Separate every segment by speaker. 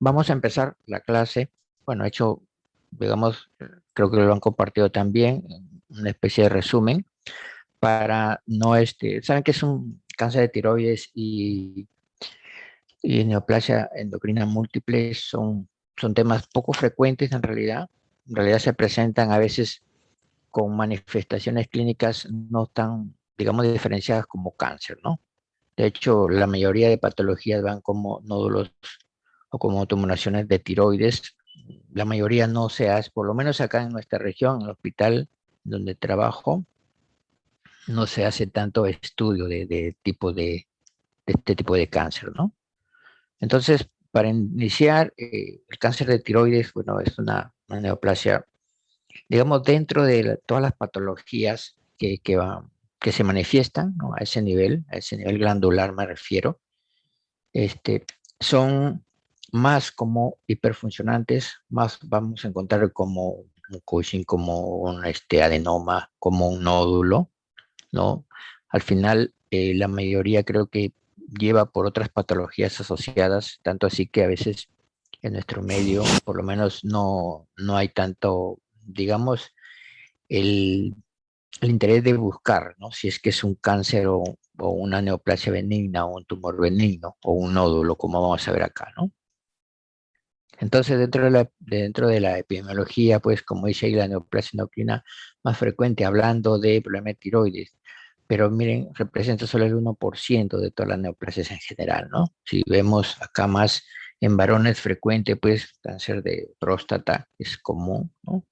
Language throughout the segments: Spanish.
Speaker 1: Vamos a empezar la clase. Bueno, hecho, digamos, creo que lo han compartido también, una especie de resumen para no, saben que es un cáncer de tiroides y neoplasia endocrina múltiple son temas poco frecuentes en realidad. En realidad se presentan a veces con manifestaciones clínicas no tan, digamos, diferenciadas como cáncer, ¿no? De hecho, la mayoría de patologías van como nódulos o como tumoraciones de tiroides. La mayoría no se hace, por lo menos acá en nuestra región, en el hospital donde trabajo, no se hace tanto estudio de este tipo de cáncer, ¿no? Entonces, para iniciar, el cáncer de tiroides, bueno, es una neoplasia, digamos, dentro de todas las patologías que se manifiestan, ¿no? A ese nivel glandular me refiero, este, son más como hiperfuncionantes, más vamos a encontrar como un Cushing, como un adenoma, como un nódulo, ¿no? Al final, la mayoría creo que lleva por otras patologías asociadas, tanto así que a veces en nuestro medio, por lo menos no hay tanto, digamos, el, el interés de buscar, ¿no? Si es que es un cáncer o una neoplasia benigna o un tumor benigno o un nódulo, como vamos a ver acá, ¿no? Entonces, dentro de la epidemiología, pues, como dice ahí, la neoplasia endocrina más frecuente, hablando de problemas de tiroides, pero miren, representa solo el 1% de todas las neoplasias en general, ¿no? Si vemos acá más en varones frecuente, pues, cáncer de próstata es común, ¿no?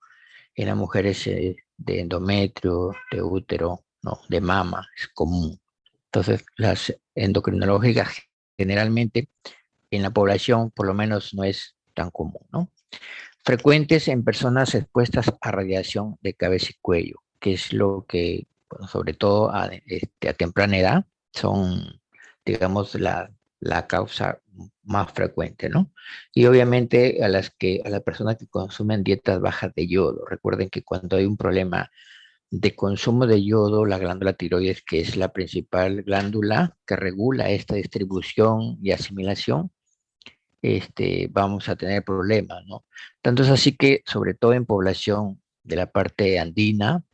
Speaker 1: En las mujeres de endometrio, de útero, ¿no? De mama, es común. Entonces, las endocrinológicas generalmente en la población por lo menos no es tan común, ¿no? Frecuentes en personas expuestas a radiación de cabeza y cuello, que es lo que, bueno, sobre todo a temprana edad, son, digamos, la causa más frecuente, ¿no? Y obviamente a las personas que consumen dietas bajas de yodo. Recuerden que cuando hay un problema de consumo de yodo, la glándula tiroides, que es la principal glándula que regula esta distribución y asimilación, vamos a tener problemas, ¿no? Tanto es así que, sobre todo en población de la parte andina,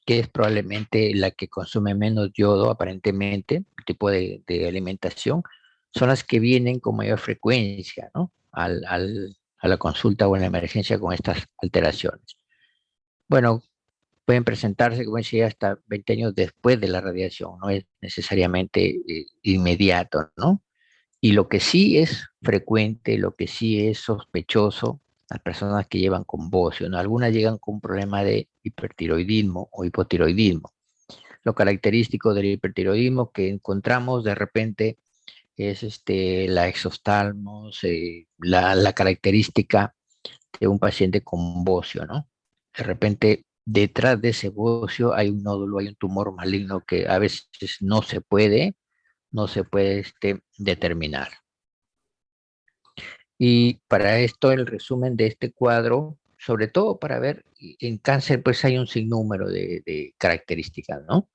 Speaker 1: que es probablemente la que consume menos yodo, aparentemente, el tipo de alimentación, son las que vienen con mayor frecuencia, ¿no? A la consulta o en la emergencia con estas alteraciones. Bueno, pueden presentarse, como decía, hasta 20 años después de la radiación, no es necesariamente inmediato, ¿no? Y lo que sí es frecuente, lo que sí es sospechoso, las personas que llevan con bocio, ¿no? Algunas llegan con un problema de hipertiroidismo o hipotiroidismo. Lo característico del hipertiroidismo que encontramos de repente es la exostalmos, la característica de un paciente con bocio, ¿no? De repente, detrás de ese bocio hay un nódulo, hay un tumor maligno que a veces no se puede determinar. Y para esto el resumen de este cuadro, sobre todo para ver en cáncer, pues hay un sinnúmero de características, ¿no?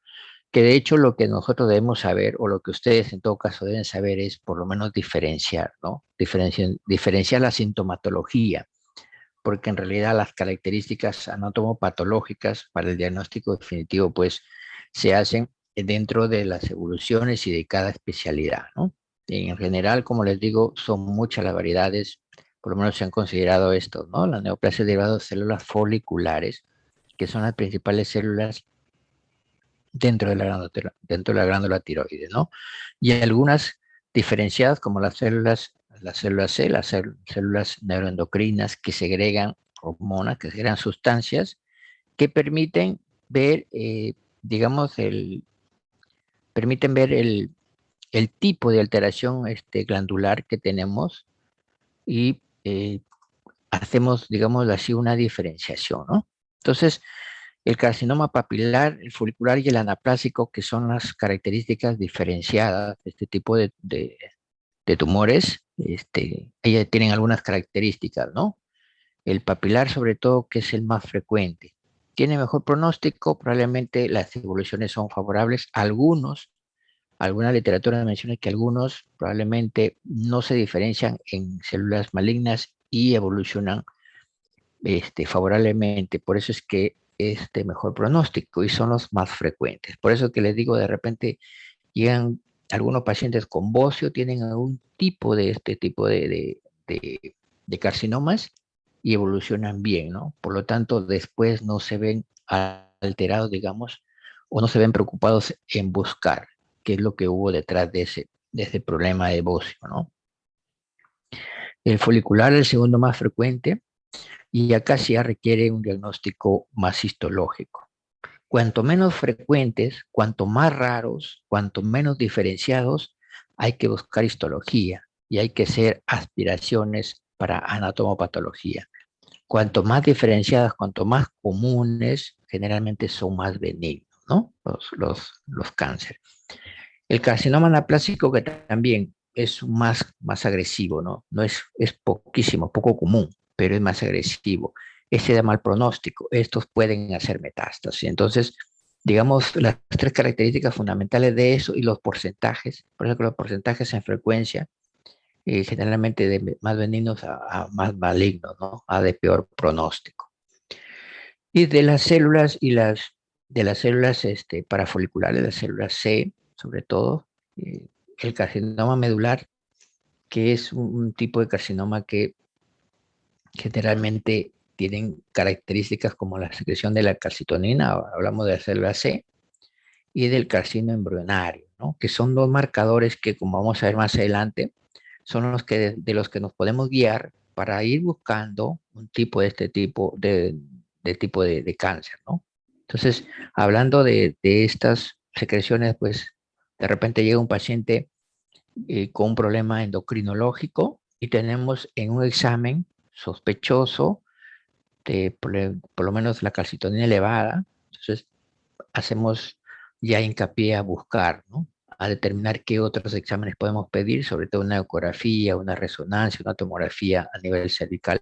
Speaker 1: Que de hecho lo que nosotros debemos saber, o lo que ustedes en todo caso deben saber, es por lo menos diferenciar, ¿no? Diferenciar la sintomatología, porque en realidad las características anatomopatológicas para el diagnóstico definitivo, pues se hacen dentro de las evoluciones y de cada especialidad, ¿no? En general, como les digo, son muchas las variedades, por lo menos se han considerado esto, ¿no? La neoplasia derivada de células foliculares, que son las principales células dentro de la glándula tiroides, ¿no? Y hay algunas diferenciadas como las células C, células neuroendocrinas que segregan hormonas, que segregan sustancias que permiten ver, digamos, permiten ver el tipo de alteración glandular que tenemos y hacemos, digamos así, una diferenciación, ¿no? Entonces, el carcinoma papilar, el folicular y el anaplásico, que son las características diferenciadas de este tipo de tumores, ellas tienen algunas características, ¿no? El papilar, sobre todo, que es el más frecuente. Tiene mejor pronóstico, probablemente las evoluciones son favorables. Algunos Alguna literatura menciona que algunos probablemente no se diferencian en células malignas y evolucionan favorablemente. Por eso es que es de mejor pronóstico y son los más frecuentes. Por eso que les digo, de repente llegan algunos pacientes con bocio, tienen algún tipo de este tipo de carcinomas y evolucionan bien, ¿no? Por lo tanto, después no se ven alterados, digamos, o no se ven preocupados en buscar qué es lo que hubo detrás de ese problema de bocio, ¿no? El folicular es el segundo más frecuente y acá sí ya requiere un diagnóstico más histológico. Cuanto menos frecuentes, cuanto más raros, cuanto menos diferenciados, hay que buscar histología y hay que hacer aspiraciones para anatomopatología. Cuanto más diferenciadas, cuanto más comunes, generalmente son más benignos, ¿no? Los cánceres. El carcinoma anaplásico, que también es más agresivo, ¿no? No es poquísimo, poco común, pero es más agresivo. Ese da mal pronóstico. Estos pueden hacer metástasis. Entonces, digamos, las tres características fundamentales de eso y los porcentajes, por ejemplo, los porcentajes en frecuencia, generalmente de más benignos a más malignos, ¿no? A de peor pronóstico. Y de las células de las células parafoliculares, las células C, sobre todo, el carcinoma medular, que es un tipo de carcinoma que generalmente tienen características como la secreción de la calcitonina, hablamos de la célula C, y del carcinoma embrionario, ¿no? Que son dos marcadores que, como vamos a ver más adelante, son los que de los que nos podemos guiar para ir buscando un tipo de este tipo de cáncer, ¿no? Entonces, hablando de estas secreciones, pues de repente llega un paciente con un problema endocrinológico y tenemos en un examen sospechoso de por lo menos la calcitonina elevada. Entonces, hacemos ya hincapié a buscar, ¿no? A determinar qué otros exámenes podemos pedir, sobre todo una ecografía, una resonancia, una tomografía a nivel cervical,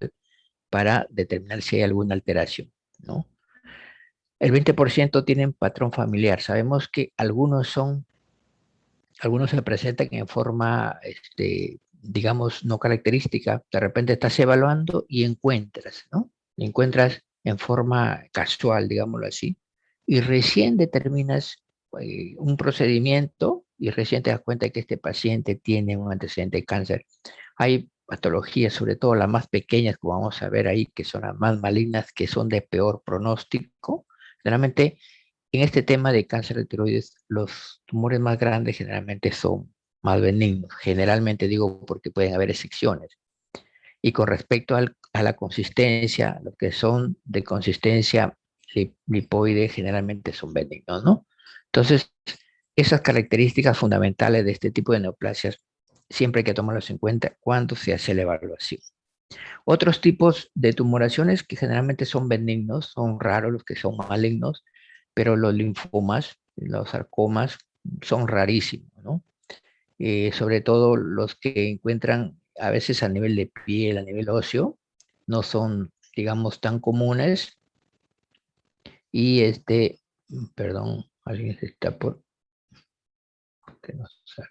Speaker 1: para determinar si hay alguna alteración, ¿no? El 20% tienen patrón familiar. Sabemos que algunos se presentan en forma, digamos, no característica. De repente estás evaluando y encuentras, ¿no? Encuentras en forma casual, digámoslo así, y recién determinas un procedimiento y recién te das cuenta que este paciente tiene un antecedente de cáncer. Hay patologías, sobre todo las más pequeñas, como vamos a ver ahí, que son las más malignas, que son de peor pronóstico. Generalmente en este tema de cáncer de tiroides, los tumores más grandes generalmente son más benignos. Generalmente digo porque pueden haber excepciones. Y con respecto a la consistencia, lo que son de consistencia lipoide generalmente son benignos, ¿no? Entonces, esas características fundamentales de este tipo de neoplasias siempre hay que tomarlos en cuenta cuando se hace la evaluación. Otros tipos de tumoraciones que generalmente son benignos, son raros los que son malignos, pero los linfomas, los sarcomas son rarísimos, ¿no? Sobre todo los que encuentran a veces a nivel de piel, a nivel óseo, no son, digamos, tan comunes. Y perdón, alguien se está por... que no sale.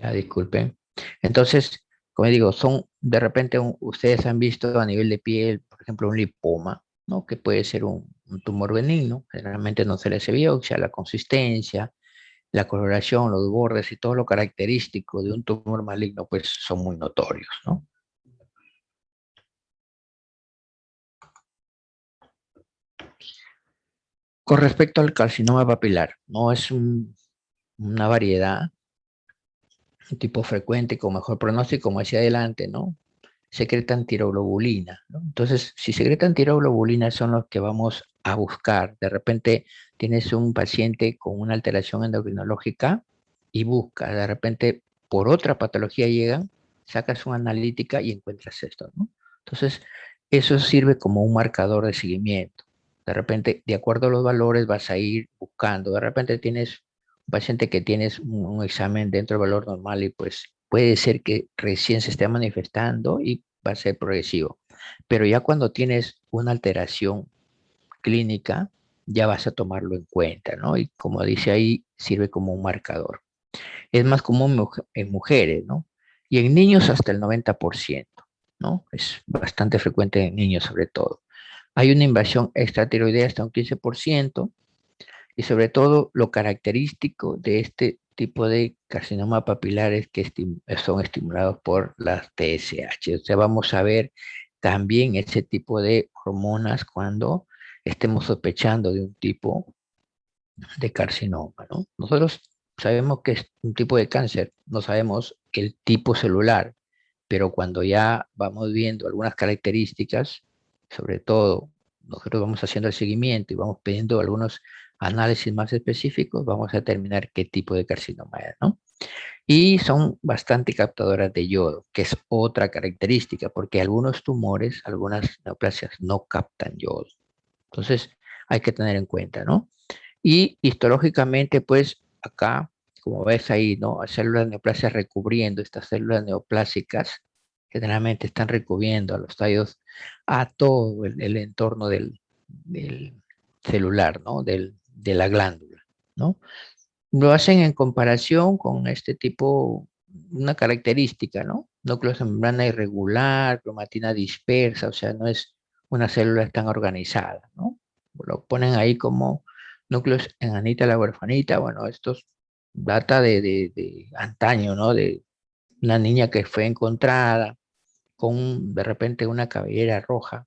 Speaker 1: Ya, disculpen. Entonces, como digo, son de repente ustedes han visto a nivel de piel, por ejemplo, un lipoma, ¿no? Que puede ser un tumor benigno. Generalmente no se le hace biopsia, la consistencia, la coloración, los bordes y todo lo característico de un tumor maligno, pues son muy notorios, ¿no? Con respecto al carcinoma papilar, no es una variedad, un tipo frecuente con mejor pronóstico, como hacia adelante, ¿no? Secretan tiroglobulina, ¿no? Entonces, si secretan tiroglobulina son los que vamos a buscar. De repente tienes un paciente con una alteración endocrinológica y busca, de repente por otra patología llegan, sacas una analítica y encuentras esto, ¿no? Entonces, eso sirve como un marcador de seguimiento. De repente, de acuerdo a los valores, vas a ir buscando. De repente tienes un paciente que tienes un examen dentro del valor normal y pues puede ser que recién se esté manifestando y va a ser progresivo. Pero ya cuando tienes una alteración clínica, ya vas a tomarlo en cuenta, ¿no? Y como dice ahí, sirve como un marcador. Es más común en mujeres, ¿no? Y en niños hasta el 90%, ¿no? Es bastante frecuente en niños sobre todo. Hay una invasión extratiroidea hasta un 15%, y sobre todo lo característico de este tipo de carcinoma papilares que son estimulados por las TSH. O sea, vamos a ver también ese tipo de hormonas cuando estemos sospechando de un tipo de carcinoma, ¿no? Nosotros sabemos que es un tipo de cáncer, no sabemos el tipo celular, pero cuando ya vamos viendo algunas características, sobre todo nosotros vamos haciendo el seguimiento y vamos pidiendo algunos análisis más específicos, vamos a determinar qué tipo de carcinoma es, ¿no? Y son bastante captadoras de yodo, que es otra característica, porque algunos tumores, algunas neoplasias no captan yodo. Entonces, hay que tener en cuenta, ¿no? Y histológicamente, pues acá, como ves ahí, ¿no? Células neoplásicas recubriendo estas células neoplásicas, generalmente están recubriendo a los tallos, a todo el entorno del celular, ¿no? De la glándula, ¿no? Lo hacen en comparación con este tipo, una característica, ¿no? Núcleos de membrana irregular, cromatina dispersa, o sea, no es una célula tan organizada, ¿no? Lo ponen ahí como núcleos en Anita la huerfanita, bueno, estos data de antaño, ¿no? De una niña que fue encontrada con de repente una cabellera roja,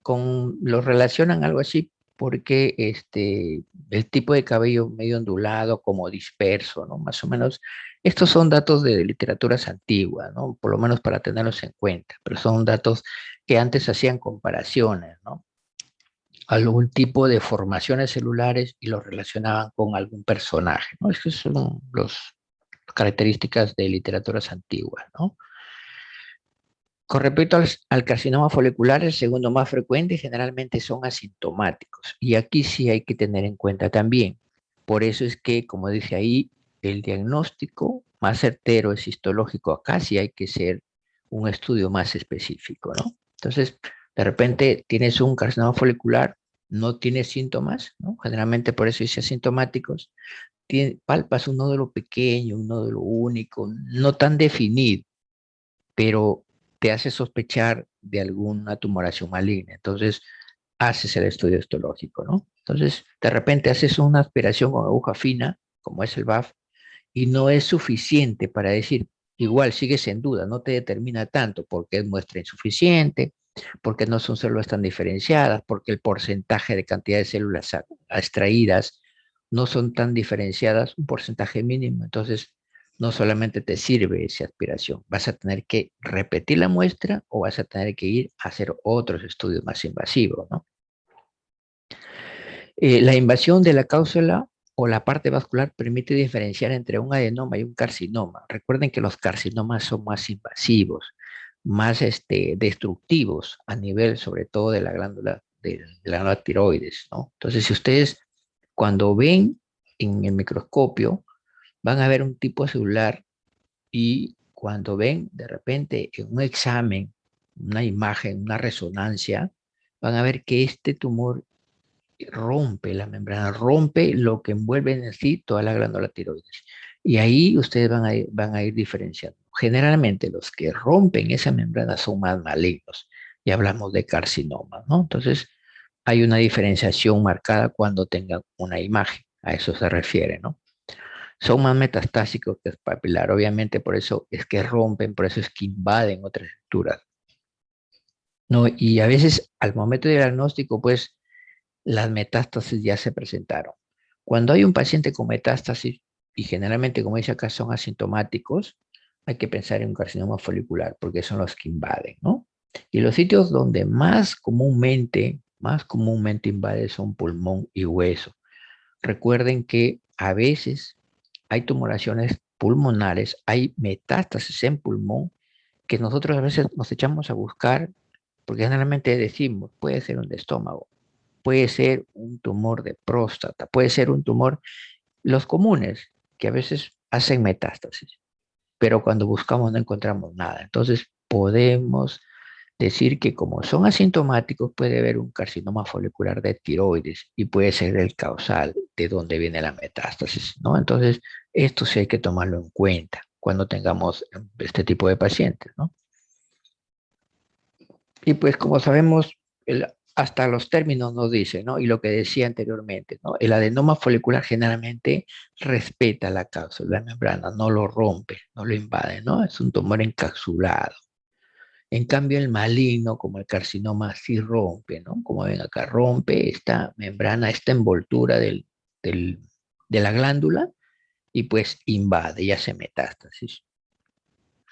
Speaker 1: lo relacionan algo así porque el tipo de cabello medio ondulado, como disperso, ¿no? Más o menos, estos son datos de literaturas antiguas, ¿no? Por lo menos para tenerlos en cuenta, pero son datos que antes hacían comparaciones, ¿no? Algún tipo de formaciones celulares y los relacionaban con algún personaje, ¿no? Esas son las características de literaturas antiguas, ¿no? Con respecto al carcinoma folicular, el segundo más frecuente generalmente son asintomáticos. Y aquí sí hay que tener en cuenta también. Por eso es que, como dice ahí, el diagnóstico más certero es histológico. Acá sí hay que ser un estudio más específico, ¿no? Entonces, de repente tienes un carcinoma folicular, no tienes síntomas, ¿no? Generalmente por eso dice asintomáticos. Palpas un nódulo pequeño, un nódulo único, no tan definido, pero te hace sospechar de alguna tumoración maligna. Entonces, haces el estudio histológico, ¿no? Entonces, de repente haces una aspiración con aguja fina, como es el BAF, y no es suficiente para decir, igual sigues en duda, no te determina tanto porque es muestra insuficiente, porque no son células tan diferenciadas, porque el porcentaje de cantidad de células extraídas no son tan diferenciadas, un porcentaje mínimo. Entonces, no solamente te sirve esa aspiración, vas a tener que repetir la muestra o vas a tener que ir a hacer otros estudios más invasivos, ¿no? La invasión de la cápsula o la parte vascular permite diferenciar entre un adenoma y un carcinoma. Recuerden que los carcinomas son más invasivos, más destructivos a nivel sobre todo de la glándula, de la glándula tiroides, ¿no? Entonces, si ustedes cuando ven en el microscopio van a ver un tipo celular y cuando ven de repente en un examen, una imagen, una resonancia, van a ver que este tumor rompe la membrana, rompe lo que envuelve en sí toda la glándula tiroides. Y ahí ustedes van a ir diferenciando. Generalmente los que rompen esa membrana son más malignos y hablamos de carcinoma, ¿no? Entonces hay una diferenciación marcada cuando tengan una imagen, a eso se refiere, ¿no? Son más metastásicos que el papilar, obviamente por eso es que rompen, por eso es que invaden otras estructuras, ¿no? Y a veces al momento del diagnóstico, pues las metástasis ya se presentaron. Cuando hay un paciente con metástasis, y generalmente, como dice acá, son asintomáticos, hay que pensar en un carcinoma folicular, porque son los que invaden, ¿no? Y los sitios donde más comúnmente invade son pulmón y hueso. Recuerden que a veces hay tumoraciones pulmonares, hay metástasis en pulmón, que nosotros a veces nos echamos a buscar, porque generalmente decimos, puede ser un de estómago, puede ser un tumor de próstata, puede ser un tumor, los comunes, que a veces hacen metástasis, pero cuando buscamos no encontramos nada. Entonces podemos decir que como son asintomáticos, puede haber un carcinoma folicular de tiroides y puede ser el causal de donde viene la metástasis, ¿no? Entonces, esto sí hay que tomarlo en cuenta cuando tengamos este tipo de pacientes, ¿no? Y pues como sabemos, hasta los términos nos dicen, ¿no? Y lo que decía anteriormente, ¿no? El adenoma folicular generalmente respeta la cápsula, la membrana, no lo rompe, no lo invade, ¿no? Es un tumor encapsulado. En cambio, el maligno, como el carcinoma, sí rompe, ¿no? Como ven acá, rompe esta membrana, esta envoltura del- de la glándula y pues invade y hace metástasis.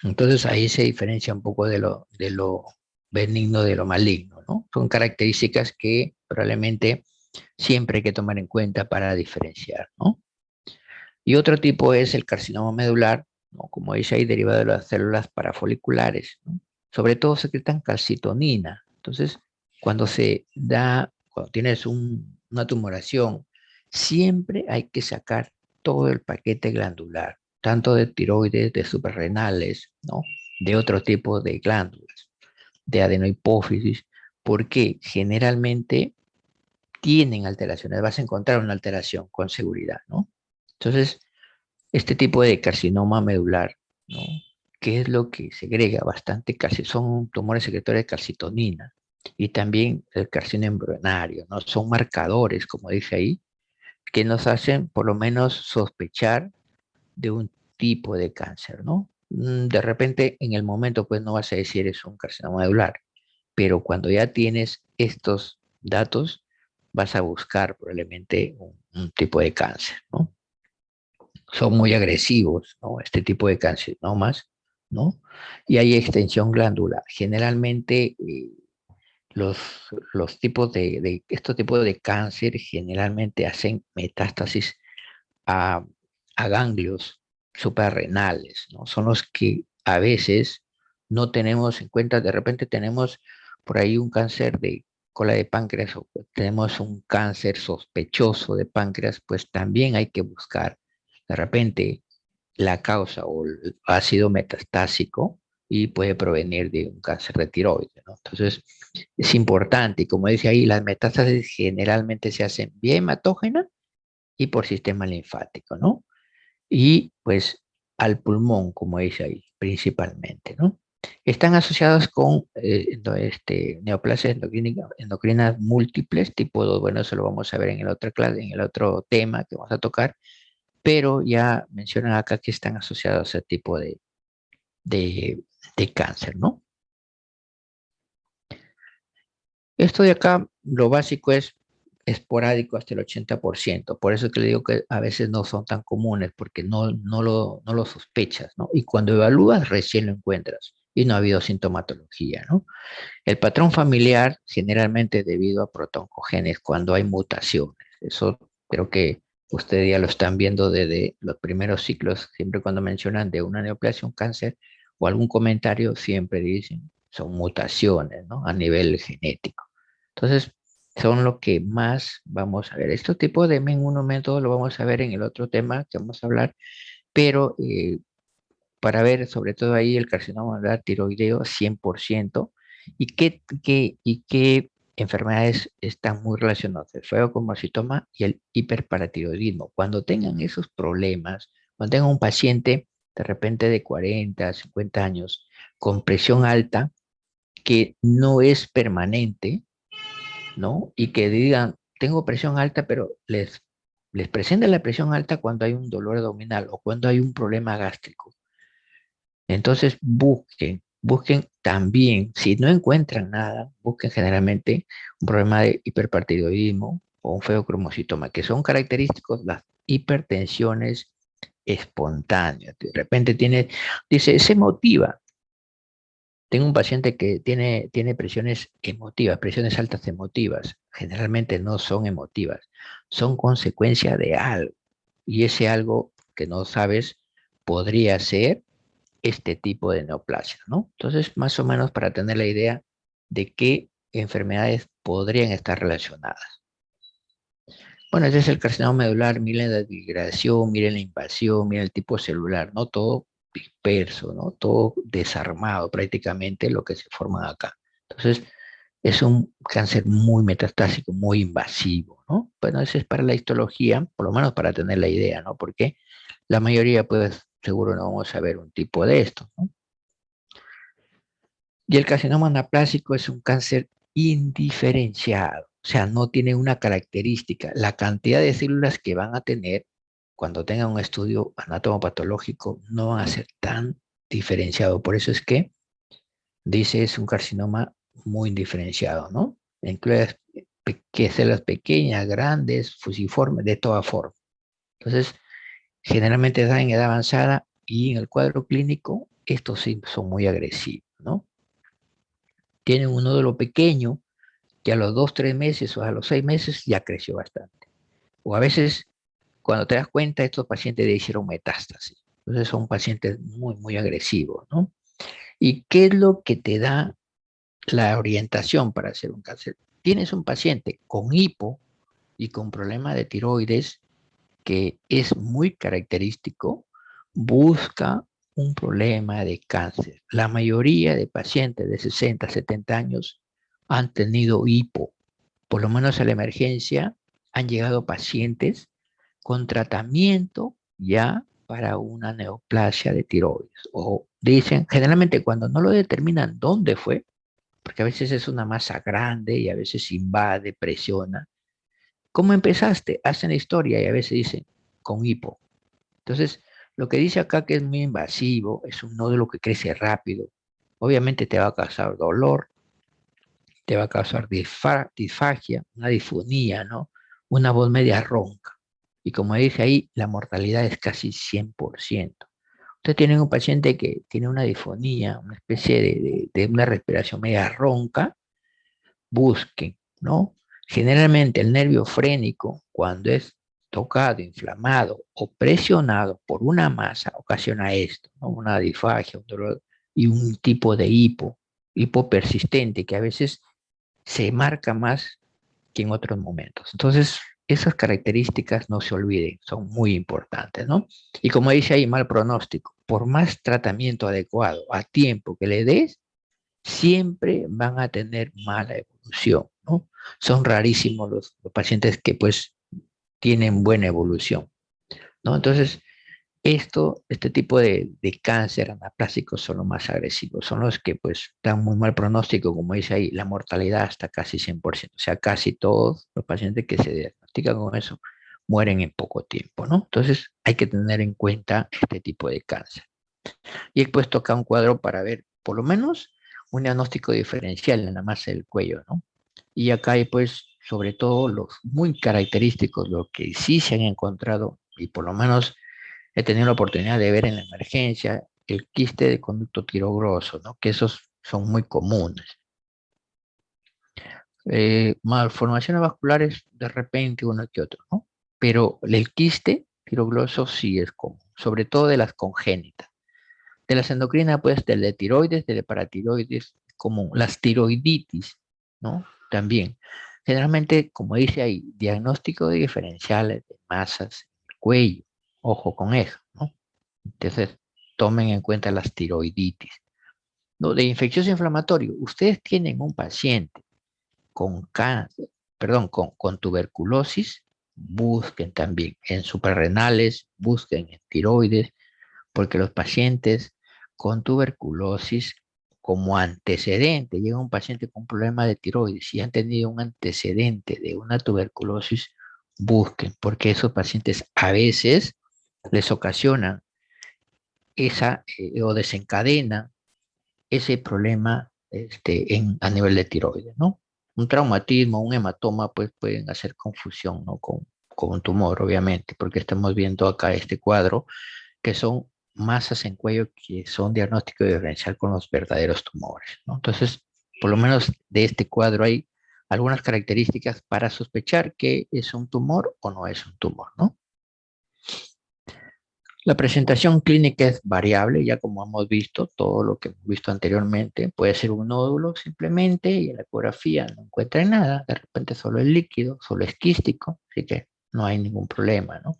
Speaker 1: Entonces ahí se diferencia un poco de lo benigno de lo maligno, ¿no? Son características que probablemente siempre hay que tomar en cuenta para diferenciar, ¿no? Y otro tipo es el carcinoma medular, ¿no? Como dice ahí, derivado de las células parafoliculares, ¿no? Sobre todo secretan calcitonina. Entonces, cuando tienes una tumoración, siempre hay que sacar todo el paquete glandular, tanto de tiroides, de suprarrenales, ¿no? De otro tipo de glándulas, de adenohipófisis, porque generalmente tienen alteraciones, vas a encontrar una alteración con seguridad, ¿no? Entonces, este tipo de carcinoma medular, ¿no? ¿Qué es lo que segrega bastante? Casi son tumores secretores de calcitonina y también el carcinoma embrionario, ¿no? Son marcadores, como dice ahí, que nos hacen por lo menos sospechar de un tipo de cáncer, ¿no? De repente, en el momento, pues no vas a decir es un carcinoma medular, pero cuando ya tienes estos datos, vas a buscar probablemente un tipo de cáncer, ¿no? Son muy agresivos, ¿no? Este tipo de carcinomas, ¿no? Y hay extensión glandular. Generalmente los, los tipos estos tipos de cáncer generalmente hacen metástasis a, a ganglios suprarrenales, ¿no? Son los que a veces no tenemos en cuenta, de repente tenemos por ahí un cáncer de cola de páncreas o tenemos un cáncer sospechoso de páncreas, pues también hay que buscar de repente la causa o el ácido metastásico y puede provenir de un cáncer de tiroides, ¿no? Entonces, es importante, y como dice ahí, las metástasis generalmente se hacen vía hematógena y por sistema linfático, ¿no? Y pues al pulmón, como dice ahí, principalmente, ¿no? Están asociados con neoplasias endocrinas múltiples, tipo 2, bueno, eso lo vamos a ver en el otro clase, en el otro tema que vamos a tocar, pero ya mencionan acá que están asociados a ese tipo de, de cáncer, ¿no? Esto de acá, lo básico es esporádico hasta el 80%. Por eso que le digo que a veces no son tan comunes, porque no lo sospechas, ¿no? Y cuando evalúas, recién lo encuentras y no ha habido sintomatología, ¿no? El patrón familiar generalmente debido a protoncogenes cuando hay mutaciones. Eso creo que ustedes ya lo están viendo desde los primeros ciclos, siempre cuando mencionan de una neoplasia, un cáncer o algún comentario, siempre dicen son mutaciones, ¿no? A nivel genético. Entonces, son lo que más vamos a ver. Este tipo de men método lo vamos a ver en el otro tema que vamos a hablar, pero para ver sobre todo ahí el carcinoma malar tiroideo 100% y qué enfermedades están muy relacionadas, el feocomocitoma y el hiperparatiroidismo. Cuando tengan esos problemas, cuando tengan un paciente de repente de 40, 50 años con presión alta que no es permanente, ¿no? Y que digan, tengo presión alta, pero les presenta la presión alta cuando hay un dolor abdominal o cuando hay un problema gástrico. Entonces busquen también, si no encuentran nada, busquen generalmente un problema de hiperpartiroidismo o un feocromocitoma, que son característicos las hipertensiones espontáneas. De repente dice, se motiva. Tengo un paciente que tiene presiones emotivas, presiones altas emotivas. Generalmente no son emotivas, son consecuencia de algo. Y ese algo que no sabes podría ser este tipo de neoplasia, ¿no? Entonces, más o menos para tener la idea de qué enfermedades podrían estar relacionadas. Bueno, ese es el carcinoma medular, miren la degradación, miren la invasión, miren el tipo celular, ¿no? Todo disperso, ¿no? Todo desarmado prácticamente lo que se forma acá. Entonces, es un cáncer muy metastásico, muy invasivo, ¿no? Bueno, eso es para la histología, por lo menos para tener la idea, ¿no? Porque la mayoría, pues, seguro no vamos a ver un tipo de esto, ¿no? Y el carcinoma anaplásico es un cáncer indiferenciado, o sea, no tiene una característica. La cantidad de células que van a tener cuando tengan un estudio anatomopatológico no van a ser tan diferenciado. Por eso es que dice es un carcinoma muy indiferenciado, ¿no? Incluye células pequeñas, grandes, fusiformes, de toda forma. Entonces, generalmente da en edad avanzada y en el cuadro clínico, estos sí son muy agresivos, ¿no? Tienen un nódulo pequeño que a los 2, 3 meses o a los 6 meses ya creció bastante. O a veces, cuando te das cuenta, estos pacientes ya hicieron metástasis. Entonces son pacientes muy, muy agresivos, ¿no? ¿Y qué es lo que te da la orientación para hacer un cáncer? Tienes un paciente con hipo y con problema de tiroides que es muy característico, busca un problema de cáncer. La mayoría de pacientes de 60, 70 años han tenido hipo. Por lo menos a la emergencia han llegado pacientes con tratamiento ya para una neoplasia de tiroides. O dicen, generalmente cuando no lo determinan dónde fue, porque a veces es una masa grande y a veces invade, presiona. ¿Cómo empezaste? Hacen la historia y a veces dicen con hipo. Entonces, lo que dice acá que es muy invasivo, es un nódulo que crece rápido. Obviamente te va a causar dolor, te va a causar disfagia, una disfonía, ¿no? Una voz media ronca. Y como dice ahí, la mortalidad es casi 100%. Ustedes tienen un paciente que tiene una disfonía, una especie de una respiración media ronca, busquen, ¿no? Generalmente el nervio frénico, cuando es tocado, inflamado o presionado por una masa, ocasiona esto, ¿no? Una disfagia, un dolor y un tipo de hipo persistente que a veces se marca más que en otros momentos. Entonces, esas características no se olviden, son muy importantes, ¿no? Y como dice ahí, mal pronóstico, por más tratamiento adecuado a tiempo que le des, siempre van a tener mala evolución, ¿no? Son rarísimos los pacientes que pues tienen buena evolución, ¿no? Entonces, este tipo de cáncer anaplásico son los más agresivos, son los que pues dan muy mal pronóstico, como dice ahí, la mortalidad hasta casi 100%, o sea, casi todos los pacientes que se diagnostican con eso mueren en poco tiempo, ¿no? Entonces, hay que tener en cuenta este tipo de cáncer. Y he puesto acá un cuadro para ver, por lo menos, un diagnóstico diferencial en la masa del cuello, ¿no? Y acá hay, pues, sobre todo los muy característicos, lo que sí se han encontrado, y por lo menos he tenido la oportunidad de ver en la emergencia, el quiste de conducto tirogroso, ¿no? Que esos son muy comunes. Malformaciones vasculares, de repente uno que otro, ¿no? Pero el quiste tirogroso sí es común, sobre todo de las congénitas. De las endocrinas, pues, del de tiroides, del de paratiroides, como las tiroiditis, ¿no? También. Generalmente, como dice ahí, diagnóstico de diferenciales de masas en el cuello. Ojo con eso, ¿no? Entonces, tomen en cuenta las tiroiditis. ¿No? De infeccioso inflamatorio, ustedes tienen un paciente con cáncer, perdón, con tuberculosis, busquen también en suprarrenales, busquen en tiroides, porque los pacientes con tuberculosis como antecedente, llega un paciente con problema de tiroides y han tenido un antecedente de una tuberculosis, busquen, porque esos pacientes a veces les ocasiona o desencadena ese problema a nivel de tiroides, ¿no? Un traumatismo, un hematoma, pues pueden hacer confusión, ¿no? Con un tumor, obviamente, porque estamos viendo acá este cuadro que son masas en cuello que son diagnóstico diferencial con los verdaderos tumores, ¿no? Entonces, por lo menos de este cuadro hay algunas características para sospechar que es un tumor o no es un tumor, ¿no? La presentación clínica es variable, ya como hemos visto, todo lo que hemos visto anteriormente, puede ser un nódulo simplemente y en la ecografía no encuentran nada, de repente solo es líquido, solo es quístico, así que no hay ningún problema, ¿no?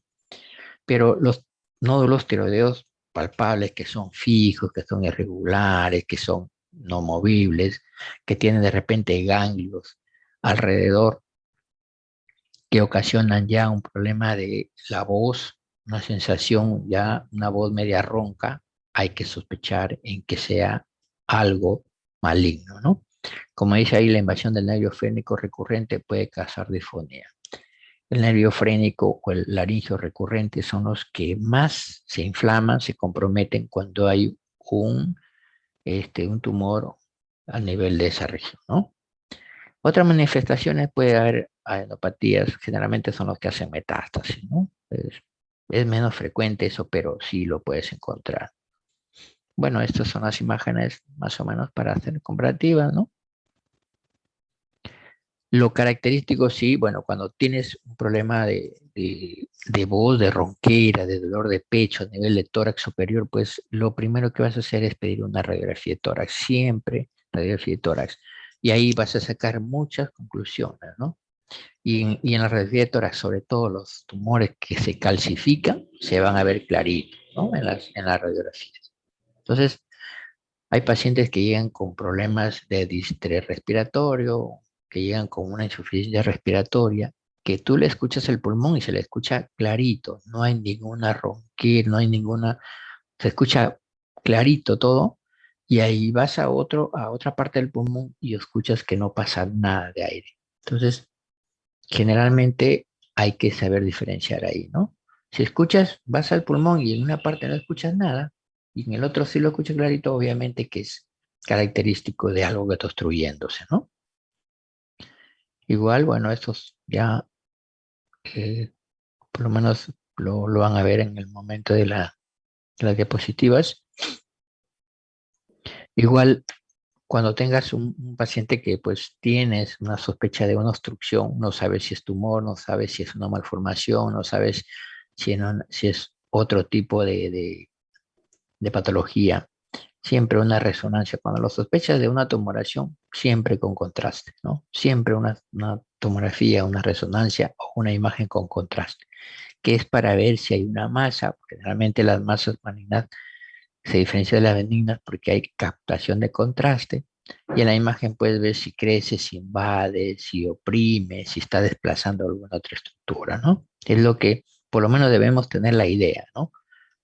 Speaker 1: Pero los nódulos tiroideos palpables que son fijos, que son irregulares, que son no movibles, que tienen de repente ganglios alrededor que ocasionan ya un problema de la voz, una sensación ya, una voz media ronca, hay que sospechar en que sea algo maligno, ¿no? Como dice ahí, la invasión del nervio frénico recurrente puede causar disfonía. El nervio frénico o el laringio recurrente son los que más se inflaman, se comprometen cuando hay un tumor a nivel de esa región, ¿no? Otras manifestaciones puede haber adenopatías, generalmente son los que hacen metástasis, ¿no? Es menos frecuente eso, pero sí lo puedes encontrar. Bueno, estas son las imágenes más o menos para hacer comparativas, ¿no? Lo característico, sí, bueno, cuando tienes un problema de voz, de ronquera, de dolor de pecho a nivel de tórax superior, pues lo primero que vas a hacer es pedir una radiografía de tórax, siempre radiografía de tórax. Y ahí vas a sacar muchas conclusiones, ¿no? Y en la radiografía de tórax, sobre todo los tumores que se calcifican, se van a ver claritos, ¿no? En las radiografías. Entonces, hay pacientes que llegan con problemas de distrés respiratorio, que llegan con una insuficiencia respiratoria, que tú le escuchas el pulmón y se le escucha clarito, no hay ninguna ronquera, no hay ninguna, se escucha clarito todo, y ahí vas a otra parte del pulmón y escuchas que no pasa nada de aire. Entonces, generalmente hay que saber diferenciar ahí, ¿no? Si escuchas, vas al pulmón y en una parte no escuchas nada, y en el otro sí lo escuchas clarito, obviamente que es característico de algo que está obstruyéndose, ¿no? Igual, bueno, estos ya por lo menos lo van a ver en el momento de las diapositivas. Igual, cuando tengas un paciente que pues tienes una sospecha de una obstrucción, no sabes si es tumor, no sabes si es una malformación, no sabes si es otro tipo de patología, siempre una resonancia. Cuando lo sospechas de una tumoración, siempre con contraste, ¿no? Siempre una tomografía, una resonancia o una imagen con contraste, que es para ver si hay una masa, porque generalmente las masas malignas se diferencian de las benignas porque hay captación de contraste, y en la imagen puedes ver si crece, si invade, si oprime, si está desplazando alguna otra estructura, ¿no? Es lo que por lo menos debemos tener la idea, ¿no?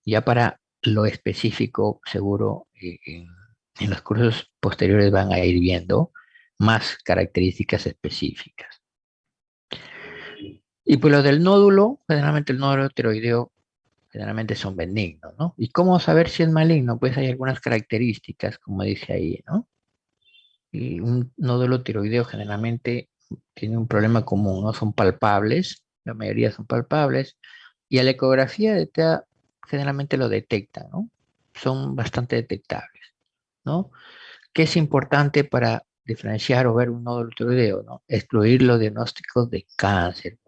Speaker 1: Ya para lo específico, seguro, en los cursos posteriores van a ir viendo más características específicas. Y pues lo del nódulo, generalmente el nódulo tiroideo, generalmente son benignos, ¿no? ¿Y cómo saber si es maligno? Pues hay algunas características, como dice ahí, ¿no? Y un nódulo tiroideo generalmente tiene un problema común, ¿no? Son palpables, la mayoría son palpables, y a la ecografía de TEA generalmente lo detectan, ¿no? Son bastante detectables, ¿no? ¿Qué es importante para diferenciar o ver un nódulo tiroideo, ¿no? Excluir los diagnósticos de cáncer.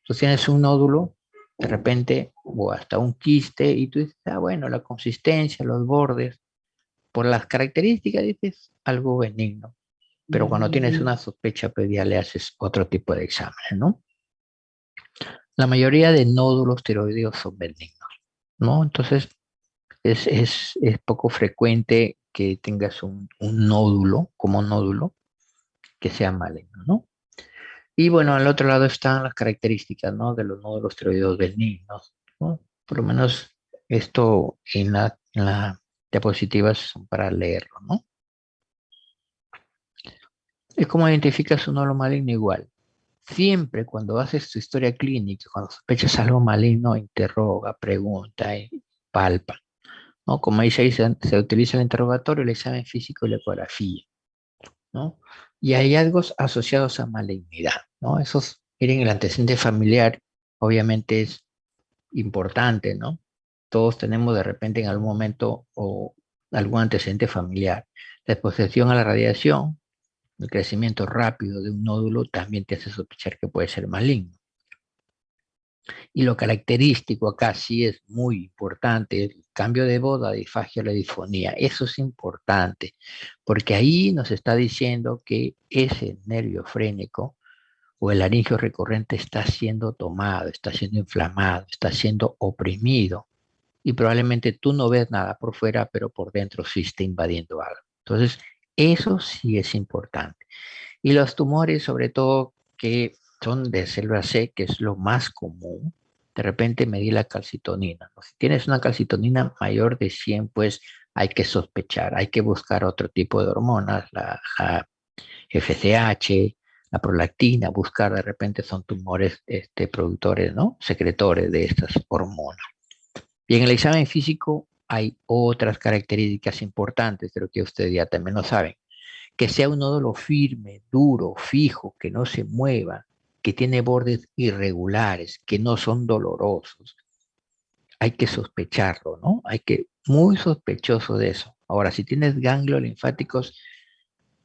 Speaker 1: Tú tienes un nódulo, de repente, o hasta un quiste, y tú dices, ah, bueno, la consistencia, los bordes, por las características dices algo benigno. Pero cuando tienes una sospecha, pues ya le haces otro tipo de exámenes, ¿no? La mayoría de nódulos tiroideos son benignos, ¿no? Entonces, es poco frecuente que tengas un nódulo, como nódulo, que sea maligno, ¿no? Y bueno, al otro lado están las características, ¿no? De los nódulos tiroideos benignos, ¿no? Por lo menos esto en la diapositiva son para leerlo, ¿no? Es como identificas un nódulo maligno igual. Siempre cuando haces tu historia clínica, cuando sospechas algo maligno, interroga, pregunta y palpa, ¿no? Como dice ahí, se utiliza el interrogatorio, el examen físico y la ecografía, ¿no? Y hallazgos asociados a malignidad, ¿no? Esos, miren, el antecedente familiar obviamente es importante, ¿no? Todos tenemos de repente en algún momento o algún antecedente familiar. La exposición a la radiación, el crecimiento rápido de un nódulo también te hace sospechar que puede ser maligno. Y lo característico acá sí es muy importante, el cambio de voz, la disfagia o la disfonía. Eso es importante, porque ahí nos está diciendo que ese nervio frénico o el laringio recurrente está siendo tomado, está siendo inflamado, está siendo oprimido. Y probablemente tú no ves nada por fuera, pero por dentro sí está invadiendo algo. Entonces, Eso sí es importante. Y los tumores, sobre todo, que son de célula C, que es lo más común, de repente medir la calcitonina, ¿no? Si tienes una calcitonina mayor de 100, pues hay que sospechar, hay que buscar otro tipo de hormonas, la FSH, la prolactina, buscar de repente son tumores productores, ¿no? Secretores de estas hormonas. Y en el examen físico hay otras características importantes, creo que ustedes ya también lo saben, que sea un nódulo firme, duro, fijo, que no se mueva, que tiene bordes irregulares, que no son dolorosos. Hay que sospecharlo, ¿no? Hay que, muy sospechoso de eso. Ahora, si tienes ganglios linfáticos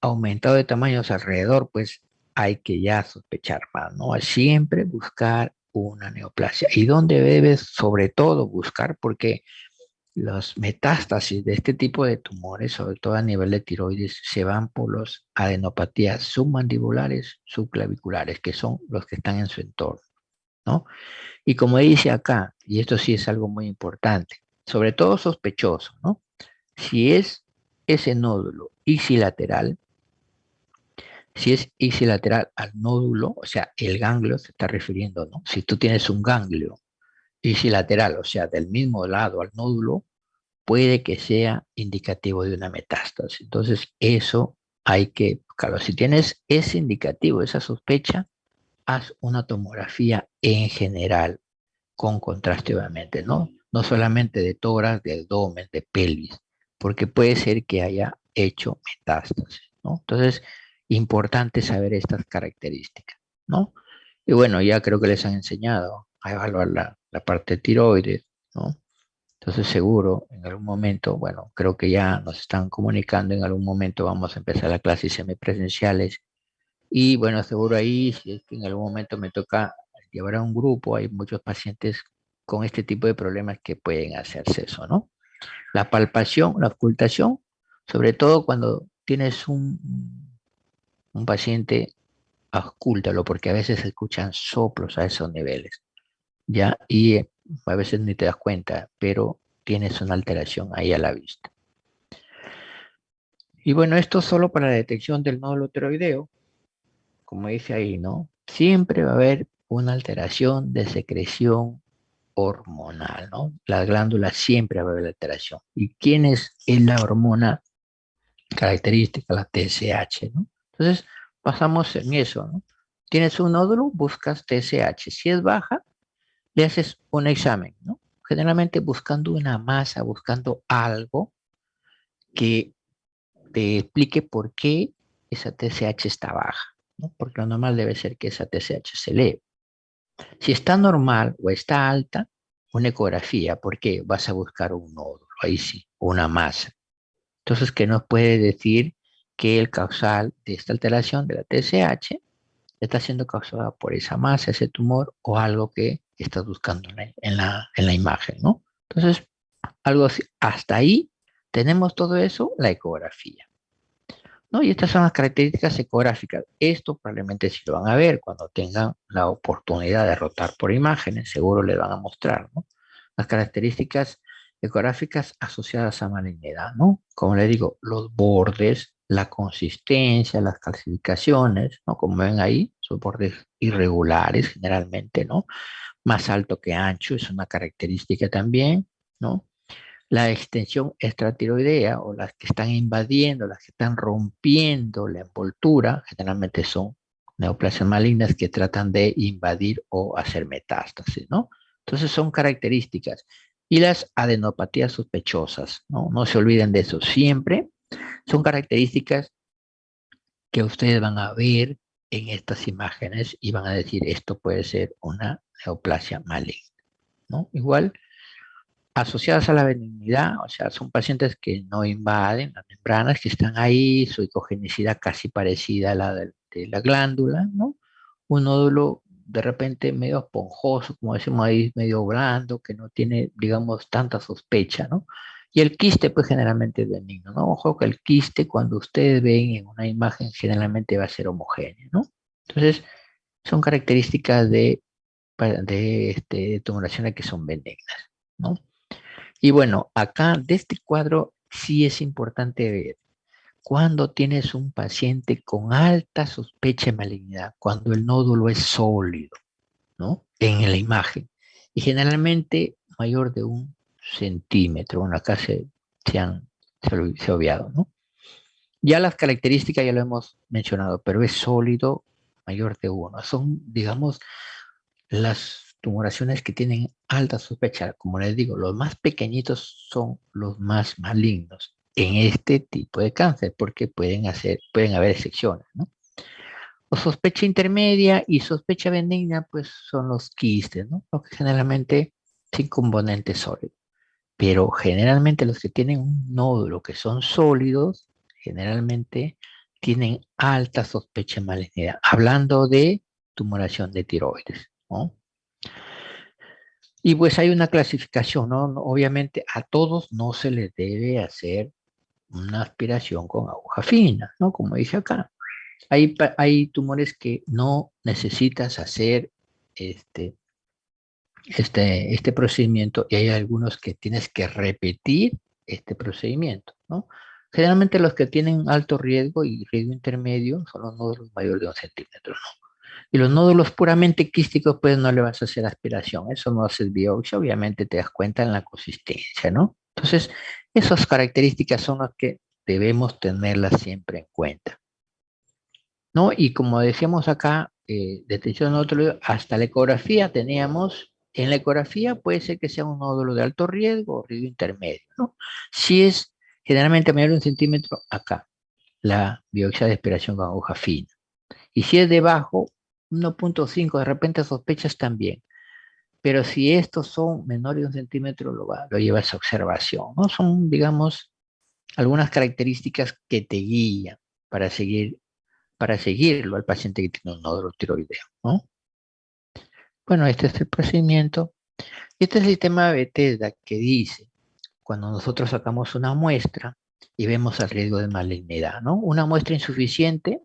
Speaker 1: aumentados de tamaños alrededor, pues hay que ya sospechar más, ¿no? Siempre buscar una neoplasia. ¿Y dónde debes sobre todo buscar? Porque los metástasis de este tipo de tumores, sobre todo a nivel de tiroides, se van por los adenopatías submandibulares, subclaviculares, que son los que están en su entorno, ¿no? Y como dice acá, y esto sí es algo muy importante, sobre todo sospechoso, ¿no? Si es ese nódulo icilateral, si es icilateral al nódulo, o sea, el ganglio se está refiriendo, ¿no? Si tú tienes un ganglio icilateral, o sea, del mismo lado al nódulo, puede que sea indicativo de una metástasis. Entonces, eso hay que, claro, si tienes ese indicativo, esa sospecha, haz una tomografía en general, con contraste obviamente, ¿no? No solamente de tórax, de abdomen, de pelvis, porque puede ser que haya hecho metástasis, ¿no? Entonces, importante saber estas características, ¿no? Y bueno, ya creo que les han enseñado a evaluar la parte tiroides, ¿no? Entonces seguro, en algún momento, bueno, creo que ya nos están comunicando, en algún momento vamos a empezar las clases semipresenciales y bueno, seguro ahí, si es que en algún momento me toca llevar a un grupo, hay muchos pacientes con este tipo de problemas que pueden hacerse eso, ¿no? La palpación, la ocultación, sobre todo cuando tienes un paciente, ocúltalo, porque a veces se escuchan soplos a esos niveles, ¿ya? Y a veces ni te das cuenta, pero tienes una alteración ahí a la vista. Y bueno, esto solo para la detección del nódulo tiroideo, como dice ahí, ¿no? Siempre va a haber una alteración de secreción hormonal, ¿no? Las glándulas siempre va a haber alteración. ¿Y quién es la hormona característica? La TSH, ¿no? Entonces, pasamos en eso, ¿no? Tienes un nódulo, buscas TSH. Si es baja, le haces un examen, ¿no? Generalmente buscando una masa, buscando algo que te explique por qué esa TSH está baja, ¿no? Porque lo normal debe ser que esa TSH se eleve. Si está normal o está alta, una ecografía, porque vas a buscar un nódulo, ahí sí, una masa. Entonces, ¿qué nos puede decir que el causal de esta alteración de la TSH está siendo causada por esa masa, ese tumor o algo que estás buscando en la imagen, ¿no? Entonces, algo así, hasta ahí tenemos todo eso, la ecografía, ¿no? Y estas son las características ecográficas. Esto probablemente sí lo van a ver cuando tengan la oportunidad de rotar por imágenes, seguro les van a mostrar, ¿no? Las características ecográficas asociadas a malignidad, ¿no? Como le digo, los bordes, la consistencia, las calcificaciones, ¿no? Como ven ahí, son bordes irregulares generalmente, ¿no? Más alto que ancho es una característica también, ¿no? La extensión extratiroidea o las que están invadiendo, las que están rompiendo la envoltura, generalmente son neoplasias malignas que tratan de invadir o hacer metástasis, ¿no? Entonces son características. Y las adenopatías sospechosas, ¿no? No se olviden de eso. Siempre son características que ustedes van a ver en estas imágenes y van a decir, esto puede ser una neoplasia maligna, ¿no? Igual asociadas a la benignidad, o sea, son pacientes que no invaden las membranas, que están ahí, su ecogenicidad casi parecida a la de la glándula, ¿no? Un nódulo de repente medio esponjoso, como decimos ahí, medio blando, que no tiene, digamos, tanta sospecha, ¿no? Y el quiste, pues generalmente es benigno, ¿no? Ojo que el quiste, cuando ustedes ven en una imagen, generalmente va a ser homogéneo, ¿no? Entonces, son características de tumoraciones que son benignas, ¿no? Y bueno, acá de este cuadro sí es importante ver. cuando tienes un paciente con alta sospecha de malignidad, cuando el nódulo es sólido, ¿no? En la imagen. Y generalmente mayor de 1 centímetro. Bueno, acá se ha obviado, ¿no? Ya las características ya lo hemos mencionado, pero es sólido mayor de 1. Son, digamos, las tumoraciones que tienen alta sospecha. Como les digo, los más pequeñitos son los más malignos en este tipo de cáncer, porque pueden haber excepciones, ¿no? O sospecha intermedia y sospecha benigna, pues son los quistes, ¿no? Los que generalmente sin componente sólido. Pero generalmente los que tienen un nódulo que son sólidos, generalmente tienen alta sospecha de malignidad. Hablando de tumoración de tiroides, ¿no? Y pues hay una clasificación, ¿no? Obviamente a todos no se les debe hacer una aspiración con aguja fina, ¿no? Como dije acá. Hay tumores que no necesitas hacer este, este procedimiento y hay algunos que tienes que repetir este procedimiento, ¿no? Generalmente los que tienen alto riesgo y riesgo intermedio son los nódulos mayores de 1 centímetro, ¿no? Y los nódulos puramente quísticos, pues no le vas a hacer aspiración, eso no haces biopsia, obviamente te das cuenta en la consistencia, ¿no? Entonces, esas características son las que debemos tenerlas siempre en cuenta, ¿no? Y como decíamos acá, detección de nódulo, hasta la ecografía teníamos, en la ecografía puede ser que sea un nódulo de alto riesgo o riesgo intermedio, ¿no? Si es generalmente mayor de 1 centímetro, acá, la biopsia de aspiración con aguja fina. Y si es debajo, 1,5, de repente sospechas también. Pero si estos son menores de 1 centímetro, lo llevas a observación, ¿no? Son, digamos, algunas características que te guían para seguirlo al paciente que tiene un nódulo tiroideo, ¿no? Bueno, este es el procedimiento. Este es el sistema de Bethesda que dice, cuando nosotros sacamos una muestra y vemos el riesgo de malignidad, ¿no? Una muestra insuficiente,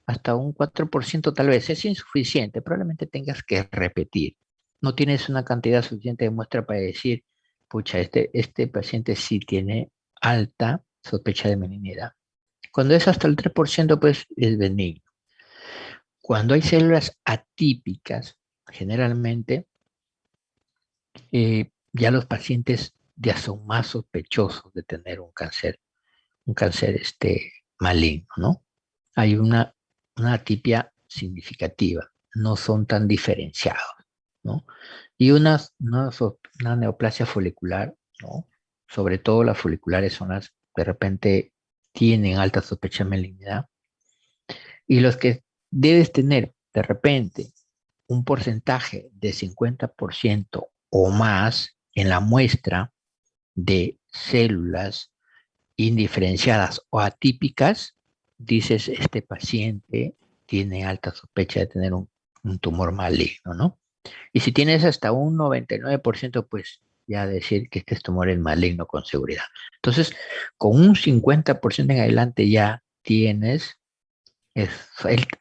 Speaker 1: hasta un 4% tal vez, es insuficiente, probablemente tengas que repetir. No tienes una cantidad suficiente de muestra para decir, pucha, este paciente sí tiene alta sospecha de malignidad. Cuando es hasta el 3%, pues es benigno. Cuando hay células atípicas, generalmente ya los pacientes ya son más sospechosos de tener un cáncer maligno, ¿no? Hay una atipia significativa, no son tan diferenciados, ¿no? Y una neoplasia folicular, ¿no? Sobre todo las foliculares son las que de repente tienen alta sospecha de malignidad. Y los que debes tener de repente un porcentaje de 50% o más en la muestra de células indiferenciadas o atípicas, dices, este paciente tiene alta sospecha de tener un tumor maligno, ¿no? Y si tienes hasta un 99%, pues ya decir que este tumor es maligno con seguridad. Entonces, con un 50% en adelante ya tienes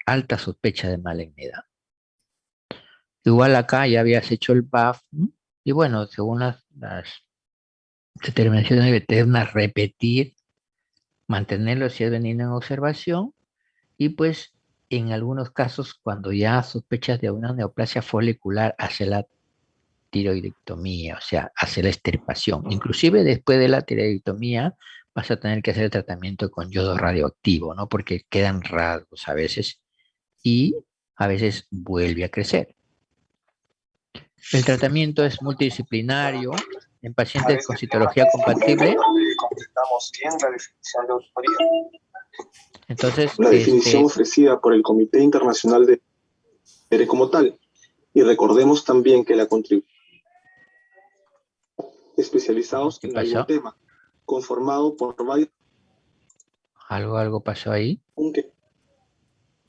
Speaker 1: alta sospecha de malignidad. Igual acá ya habías hecho el BAF, ¿no? Y bueno, según las determinaciones de Bethesda, repetir, mantenerlo si es benigno en observación y pues en algunos casos cuando ya sospechas de una neoplasia folicular, hacer la tiroidectomía, o sea, hacer la extirpación. Inclusive después de la tiroidectomía vas a tener que hacer el tratamiento con yodo radioactivo, ¿no? Porque quedan rasgos a veces y a veces vuelve a crecer. El tratamiento es multidisciplinario en pacientes con citología compatible.
Speaker 2: Completamos bien la definición de autoría.
Speaker 1: Entonces,
Speaker 2: La definición ofrecida por el Comité Internacional de ERE como tal. Y recordemos también que la contribución especializados
Speaker 1: ¿qué
Speaker 2: en algún
Speaker 1: pasó?
Speaker 2: tema, conformado por varios
Speaker 1: Algo pasó ahí.
Speaker 2: que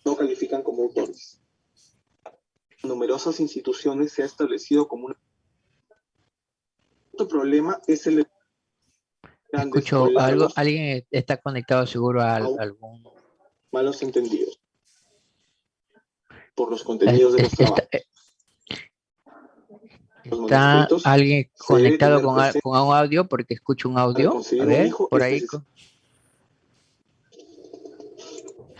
Speaker 2: no califican como autores. Numerosas instituciones se ha establecido como un otro problema es el grandes o
Speaker 1: Escucho algo,
Speaker 2: largos
Speaker 1: alguien está conectado seguro a algún...
Speaker 2: malos entendidos por los contenidos de los trabajos. Los
Speaker 1: ¿Está
Speaker 2: manuscritos
Speaker 1: alguien
Speaker 2: se debe
Speaker 1: conectado
Speaker 2: tener presente
Speaker 1: con un audio? Porque escucho un
Speaker 2: para
Speaker 1: audio. A
Speaker 2: concebir un
Speaker 1: ver,
Speaker 2: hijo
Speaker 1: por
Speaker 2: es
Speaker 1: ahí.
Speaker 2: necesario.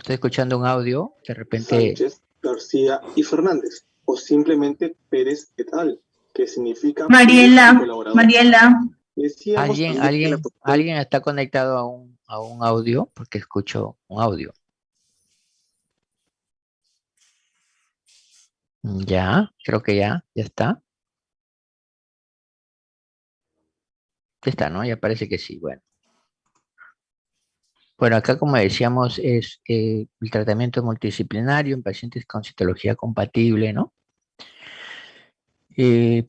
Speaker 1: estoy escuchando un audio, de repente...
Speaker 2: Sánchez, García y Fernández, o simplemente Pérez et al, que significa
Speaker 3: Mariela,
Speaker 2: colaborador.
Speaker 3: Mariela.
Speaker 2: Decíamos también que la
Speaker 1: ¿Alguien está conectado a un audio? Porque escucho un audio. Ya, creo que ya está. Ya está, ¿no? Ya parece que sí, bueno. Bueno, acá como decíamos es el tratamiento multidisciplinario en pacientes con citología compatible, ¿no? Eh,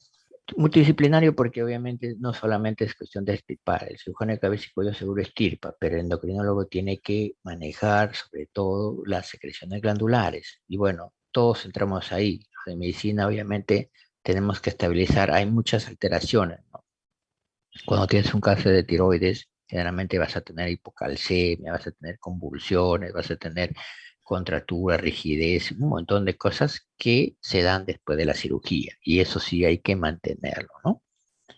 Speaker 1: Multidisciplinario porque obviamente no solamente es cuestión de extirpar, el cirujano de cabeza y cuello seguro extirpa, pero el endocrinólogo tiene que manejar sobre todo las secreciones glandulares. Y bueno, todos entramos ahí. En medicina obviamente tenemos que estabilizar, hay muchas alteraciones, ¿no? Cuando tienes un cáncer de tiroides, generalmente vas a tener hipocalcemia, vas a tener convulsiones, vas a tener contractura, rigidez, un montón de cosas que se dan después de la cirugía. Y eso sí hay que mantenerlo, ¿no?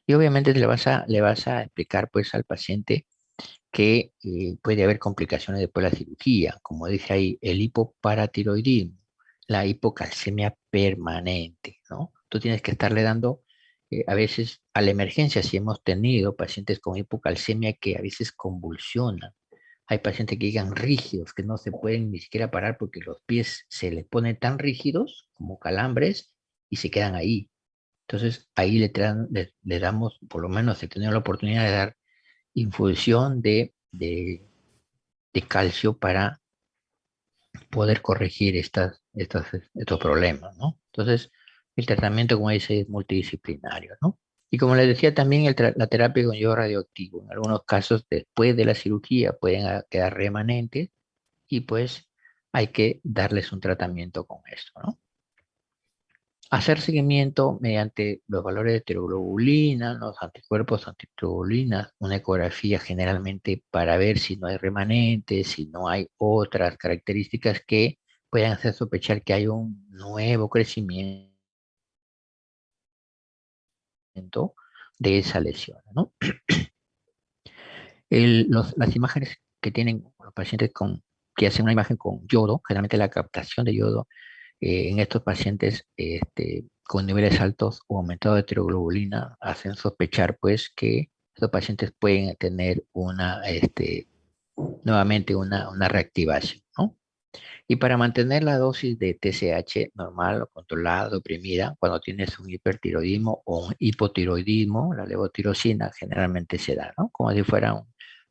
Speaker 1: Y obviamente le vas a explicar pues al paciente que puede haber complicaciones después de la cirugía, como dice ahí, el hipoparatiroidismo, la hipocalcemia permanente, ¿no? Tú tienes que estarle dando, a veces a la emergencia, si hemos tenido pacientes con hipocalcemia que a veces convulsionan, hay pacientes que llegan rígidos, que no se pueden ni siquiera parar porque los pies se les ponen tan rígidos como calambres y se quedan ahí. Entonces ahí le damos, por lo menos he tenido la oportunidad de dar infusión de calcio para poder corregir estos problemas, ¿no? Entonces, el tratamiento, como dice, es multidisciplinario, ¿no? Y como les decía también, la terapia con yodo radioactivo, en algunos casos después de la cirugía pueden quedar remanentes y pues hay que darles un tratamiento con esto, ¿no? Hacer seguimiento mediante los valores de tiroglobulina, los anticuerpos antiglobulina, una ecografía generalmente para ver si no hay remanentes, si no hay otras características que puedan hacer sospechar que hay un nuevo crecimiento de esa lesión, ¿no? Las imágenes que tienen los pacientes que hacen una imagen con yodo, generalmente la captación de yodo en estos pacientes con niveles altos o aumentados de tiroglobulina hacen sospechar pues que estos pacientes pueden tener nuevamente una reactivación, ¿no? Y para mantener la dosis de TSH normal o controlada, oprimida, cuando tienes un hipertiroidismo o un hipotiroidismo, la levotirosina generalmente se da, ¿no? Como si fuera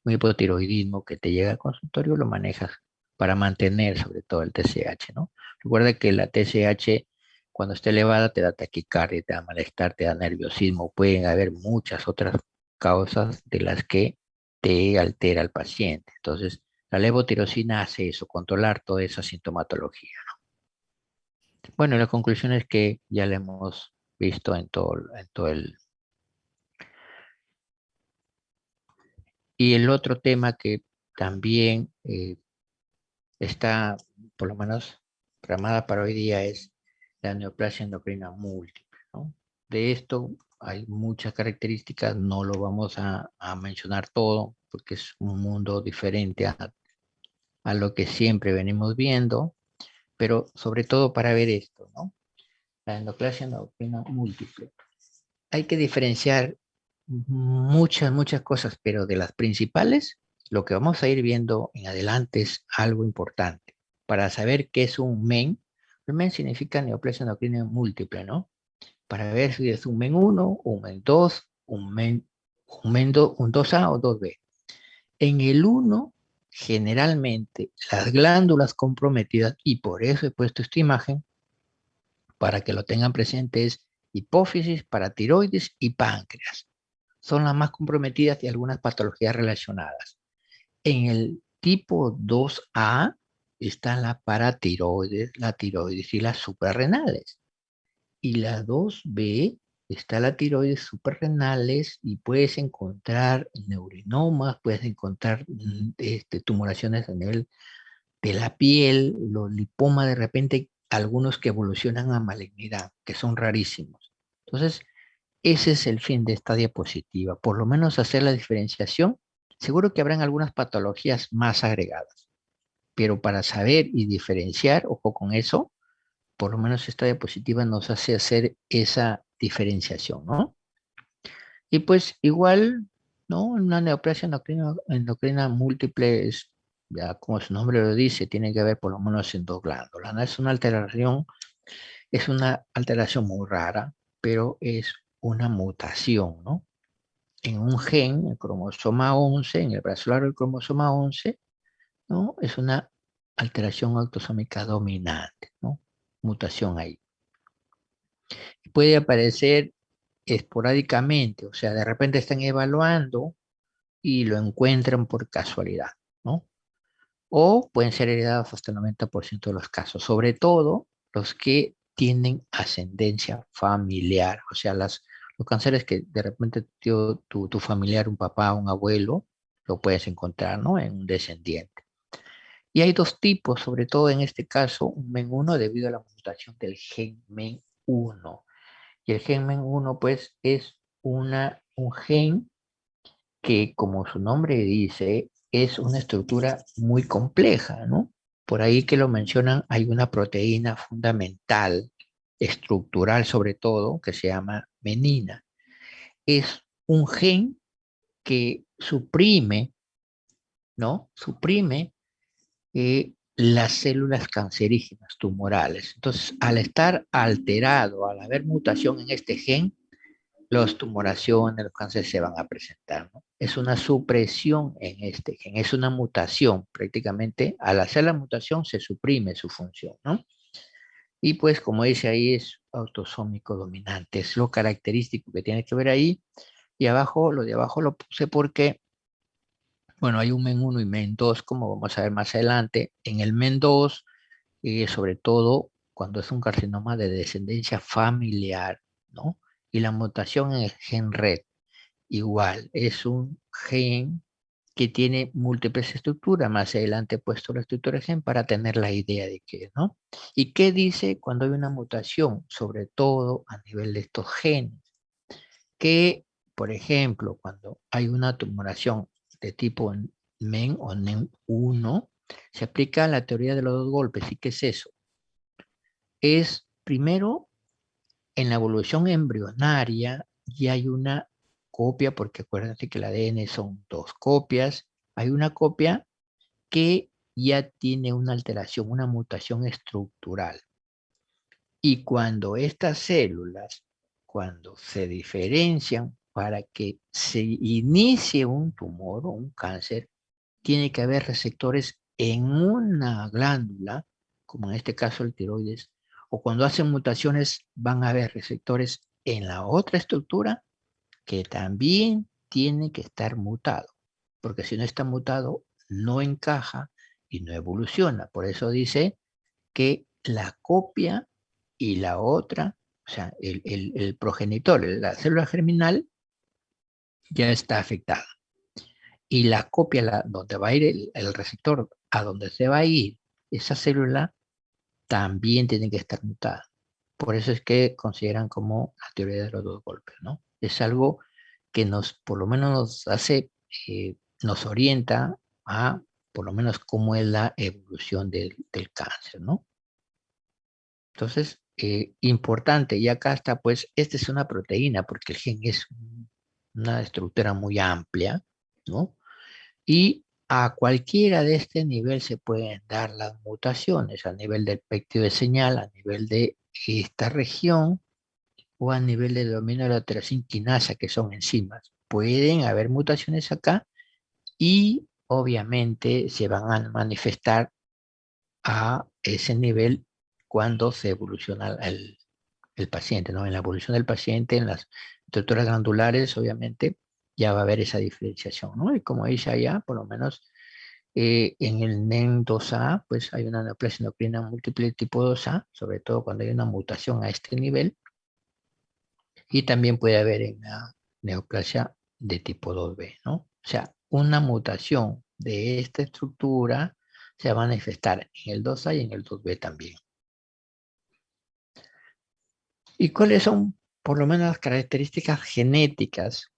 Speaker 1: un hipotiroidismo que te llega al consultorio, lo manejas para mantener sobre todo el TSH, ¿no? Recuerda que la TSH cuando está elevada te da taquicardia, te da malestar, te da nerviosismo, pueden haber muchas otras causas de las que te altera el paciente. Entonces, la levotirosina hace eso, controlar toda esa sintomatología, ¿no? Bueno, la conclusión es que ya la hemos visto en todo el... Y el otro tema que también está, por lo menos, programada para hoy día es la neoplasia endocrina múltiple, ¿no? De esto hay muchas características, no lo vamos a mencionar todo, porque es un mundo diferente a lo que siempre venimos viendo, pero sobre todo para ver esto, ¿no? La endoplasia endocrina múltiple. Hay que diferenciar muchas cosas, pero de las principales, lo que vamos a ir viendo en adelante es algo importante. Para saber qué es un MEN, el MEN significa neoplasia endocrina múltiple, ¿no? Para ver si es un MEN 1, un MEN 2, un 2A o 2B. En el 1, generalmente, las glándulas comprometidas, y por eso he puesto esta imagen, para que lo tengan presente, es hipófisis, paratiroides y páncreas. Son las más comprometidas y algunas patologías relacionadas. En el tipo 2A está la paratiroides, la tiroides y las suprarrenales. Y la 2B está la tiroides suprarrenales y puedes encontrar neurinomas, puedes encontrar tumoraciones a nivel de la piel, los lipomas de repente, algunos que evolucionan a malignidad, que son rarísimos. Entonces, ese es el fin de esta diapositiva, por lo menos hacer la diferenciación. Seguro que habrán algunas patologías más agregadas, pero para saber y diferenciar, ojo con eso, por lo menos esta diapositiva nos hace hacer esa diferenciación, ¿no? Y pues igual, ¿no? Una neoplasia endocrina múltiple es, ya como su nombre lo dice, tiene que ver por lo menos en dos glándulas, ¿no? Es una alteración muy rara, pero es una mutación, ¿no? En un gen, el cromosoma 11, en el brazo largo del cromosoma 11, ¿no? Es una alteración autosómica dominante, ¿no? Mutación ahí. Puede aparecer esporádicamente, o sea, de repente están evaluando y lo encuentran por casualidad, ¿no? O pueden ser heredados hasta el 90% de los casos, sobre todo los que tienen ascendencia familiar, o sea, los cánceres que de repente tu familiar, un papá, un abuelo, lo puedes encontrar, ¿no? En un descendiente. Y hay dos tipos, sobre todo en este caso, un MEN1 debido a la mutación del gen MEN1. Y el gen MEN1, pues, es un gen que, como su nombre dice, es una estructura muy compleja, ¿no? Por ahí que lo mencionan, hay una proteína fundamental, estructural sobre todo, que se llama menina. Es un gen que suprime, ¿no? Suprime las células cancerígenas tumorales. Entonces, al estar alterado, al haber mutación en este gen, las tumoraciones, los cánceres se van a presentar, ¿no? Es una supresión en este gen, es una mutación. Prácticamente, al hacer la mutación, se suprime su función, ¿no? Y pues, como dice ahí, es autosómico dominante, es lo característico que tiene que ver ahí. Y abajo, lo de abajo lo puse porque, bueno, hay un MEN1 y MEN2, como vamos a ver más adelante. En el MEN2, sobre todo cuando es un carcinoma de descendencia familiar, ¿no? Y la mutación en el gen RET, igual, es un gen que tiene múltiples estructuras. Más adelante he puesto la estructura gen para tener la idea de qué, ¿no? ¿Y qué dice cuando hay una mutación? Sobre todo a nivel de estos genes. Que, por ejemplo, cuando hay una tumoración de tipo MEN o NEM1, se aplica la teoría de los dos golpes. ¿Y qué es eso? Es primero, en la evolución embrionaria ya hay una copia, porque acuérdate que el ADN son dos copias. Hay una copia que ya tiene una alteración, una mutación estructural. Y cuando estas células, cuando se diferencian para que se inicie un tumor o un cáncer, tiene que haber receptores en una glándula, como en este caso el tiroides, o cuando hacen mutaciones van a haber receptores en la otra estructura que también tiene que estar mutado, porque si no está mutado no encaja y no evoluciona. Por eso dice que la copia y la otra, o sea, el progenitor, la célula germinal, ya está afectada. Y la copia, donde va a ir el receptor, a donde se va a ir esa célula, también tiene que estar mutada. Por eso es que consideran como la teoría de los dos golpes, ¿no? Es algo que por lo menos nos hace, nos orienta a, por lo menos, cómo es la evolución del cáncer, ¿no? Entonces, importante, y acá está, pues, esta es una proteína, porque el gen es una estructura muy amplia, ¿no? Y a cualquiera de este nivel se pueden dar las mutaciones, a nivel del péptido de señal, a nivel de esta región, o a nivel del dominio de la tirosina quinasa, que son enzimas. Pueden haber mutaciones acá y obviamente se van a manifestar a ese nivel cuando se evoluciona el paciente, ¿no? En la evolución del paciente, en las estructuras glandulares, obviamente, ya va a haber esa diferenciación, ¿no? Y como dice allá, por lo menos en el NEN2A, pues hay una neoplasia endocrina múltiple tipo 2A, sobre todo cuando hay una mutación a este nivel, y también puede haber en la neoplasia de tipo 2B, ¿no? O sea, una mutación de esta estructura se va a manifestar en el 2A y en el 2B también. ¿Y cuáles son, por lo menos, las características genéticas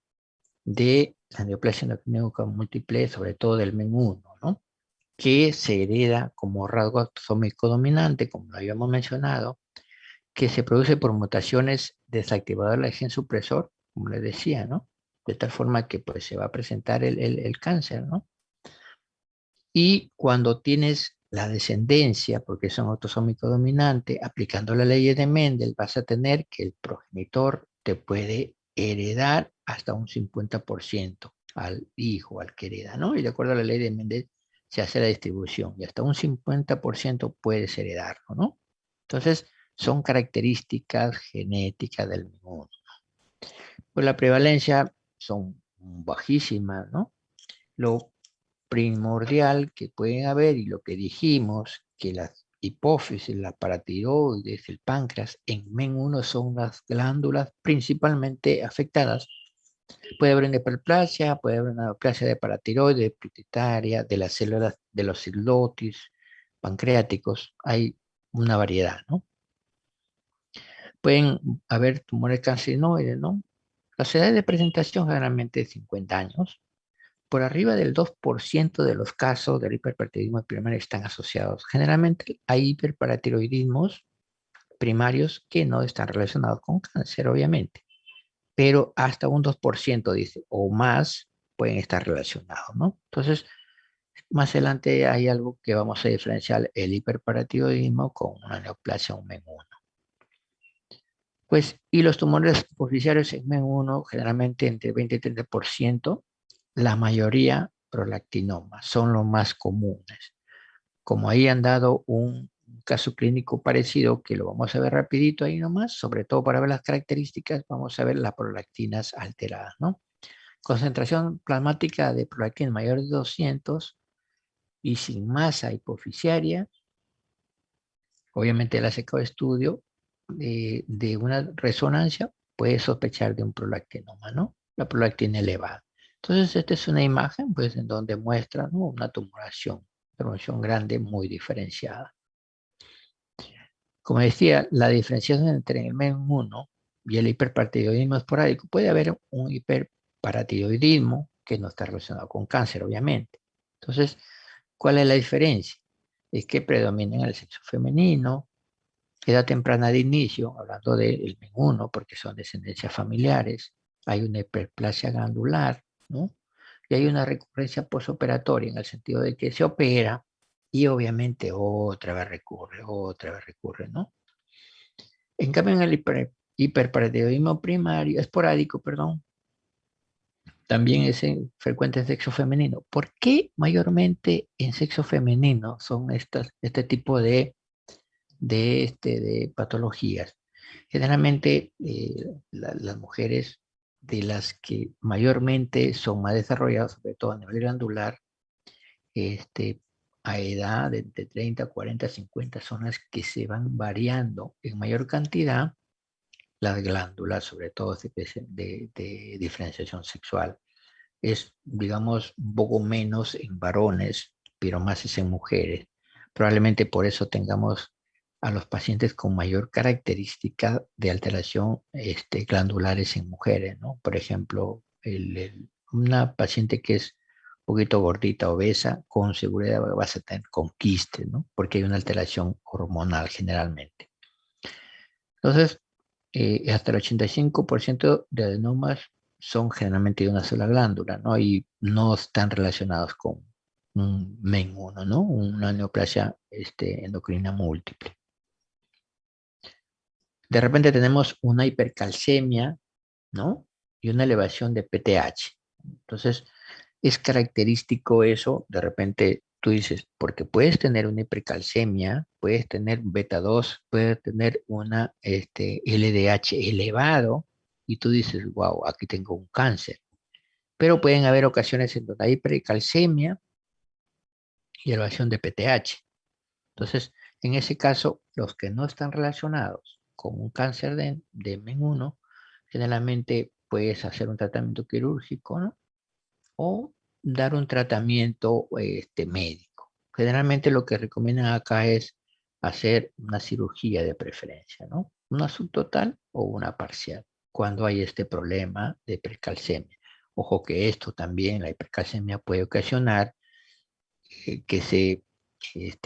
Speaker 1: de la neoplasia endocrina múltiple, sobre todo del MEN1, ¿no? que se hereda como rasgo autosómico dominante, como lo habíamos mencionado, que se produce por mutaciones desactivadoras del gen supresor, como les decía, ¿no? De tal forma que pues se va a presentar el cáncer, ¿no? Y cuando tienes la descendencia, porque es un autosómico dominante, aplicando la ley de Mendel, vas a tener que el progenitor te puede heredar hasta un 50% al hijo, al que hereda, ¿no? Y de acuerdo a la ley de Mendel se hace la distribución y hasta un 50% puedes heredarlo, ¿no? Entonces, son características genéticas del menú. Pues la prevalencia son bajísimas, ¿no? Lo primordial que pueden haber y lo que dijimos, que las hipófisis, la paratiroides, el páncreas, en MEN1 son las glándulas principalmente afectadas. Puede haber una hiperplasia, puede haber una plasia de paratiroides, pituitaria, de las células de los islotis, pancreáticos, hay una variedad, ¿no? Pueden haber tumores carcinoides, ¿no? Las edades de presentación generalmente de 50 años. Por arriba del 2% de los casos del hiperparatiroidismo primario están asociados. Generalmente hay hiperparatiroidismos primarios que no están relacionados con cáncer, obviamente, pero hasta un 2% dice, o más pueden estar relacionados, ¿no? Entonces, más adelante hay algo que vamos a diferenciar el hiperparatiroidismo con una neoplasia o MEN1. Pues, y los tumores superficiales en MEN1 generalmente entre 20 y 30%, la mayoría prolactinoma, son los más comunes. Como ahí han dado un caso clínico parecido, que lo vamos a ver rapidito ahí nomás, sobre todo para ver las características, vamos a ver las prolactinas alteradas, ¿no? Concentración plasmática de prolactina mayor de 200 y sin masa hipofisiaria. Obviamente el ACK estudio de una resonancia puede sospechar de un prolactinoma, ¿no? La prolactina elevada. Entonces, esta es una imagen, pues, en donde muestra, ¿no?, una tumoración grande muy diferenciada. Como decía, la diferenciación entre el MEN1 y el hiperparatiroidismo esporádico, puede haber un hiperparatiroidismo que no está relacionado con cáncer, obviamente. Entonces, ¿cuál es la diferencia? Es que predomina en el sexo femenino, edad temprana de inicio, hablando del MEN1, porque son descendencias familiares, hay una hiperplasia glandular, ¿no? Y hay una recurrencia postoperatoria en el sentido de que se opera y obviamente otra vez recurre, ¿no? En cambio, en el hiperparatiroidismo primario, esporádico, perdón, también es frecuente en sexo femenino. ¿Por qué mayormente en sexo femenino son este tipo de patologías? Generalmente las mujeres de las que mayormente son más desarrolladas, sobre todo a nivel glandular, este, a edad de entre 30, 40, 50, son las que se van variando en mayor cantidad las glándulas, sobre todo de diferenciación sexual. Es, digamos, un poco menos en varones, pero más es en mujeres. Probablemente por eso tengamos a los pacientes con mayor característica de alteración glandulares en mujeres, ¿no? Por ejemplo, una paciente que es un poquito gordita, obesa, con seguridad vas a tener con quiste, ¿no? Porque hay una alteración hormonal generalmente. Entonces, hasta el 85% de adenomas son generalmente de una sola glándula, ¿no? Y no están relacionados con un MEN1, ¿no? Una neoplasia endocrina múltiple. De repente tenemos una hipercalcemia, ¿no? Y una elevación de PTH. Entonces, es característico eso, de repente tú dices, porque puedes tener una hipercalcemia, puedes tener beta 2, puedes tener una LDH elevado, y tú dices, wow, aquí tengo un cáncer. Pero pueden haber ocasiones en donde hay hipercalcemia y elevación de PTH. Entonces, en ese caso, los que no están relacionados con un cáncer de MEN1, generalmente puedes hacer un tratamiento quirúrgico, ¿no? O dar un tratamiento médico. Generalmente lo que recomiendan acá es hacer una cirugía de preferencia, ¿no? Una subtotal o una parcial, cuando hay este problema de hipercalcemia. Ojo que esto también, la hipercalcemia puede ocasionar que se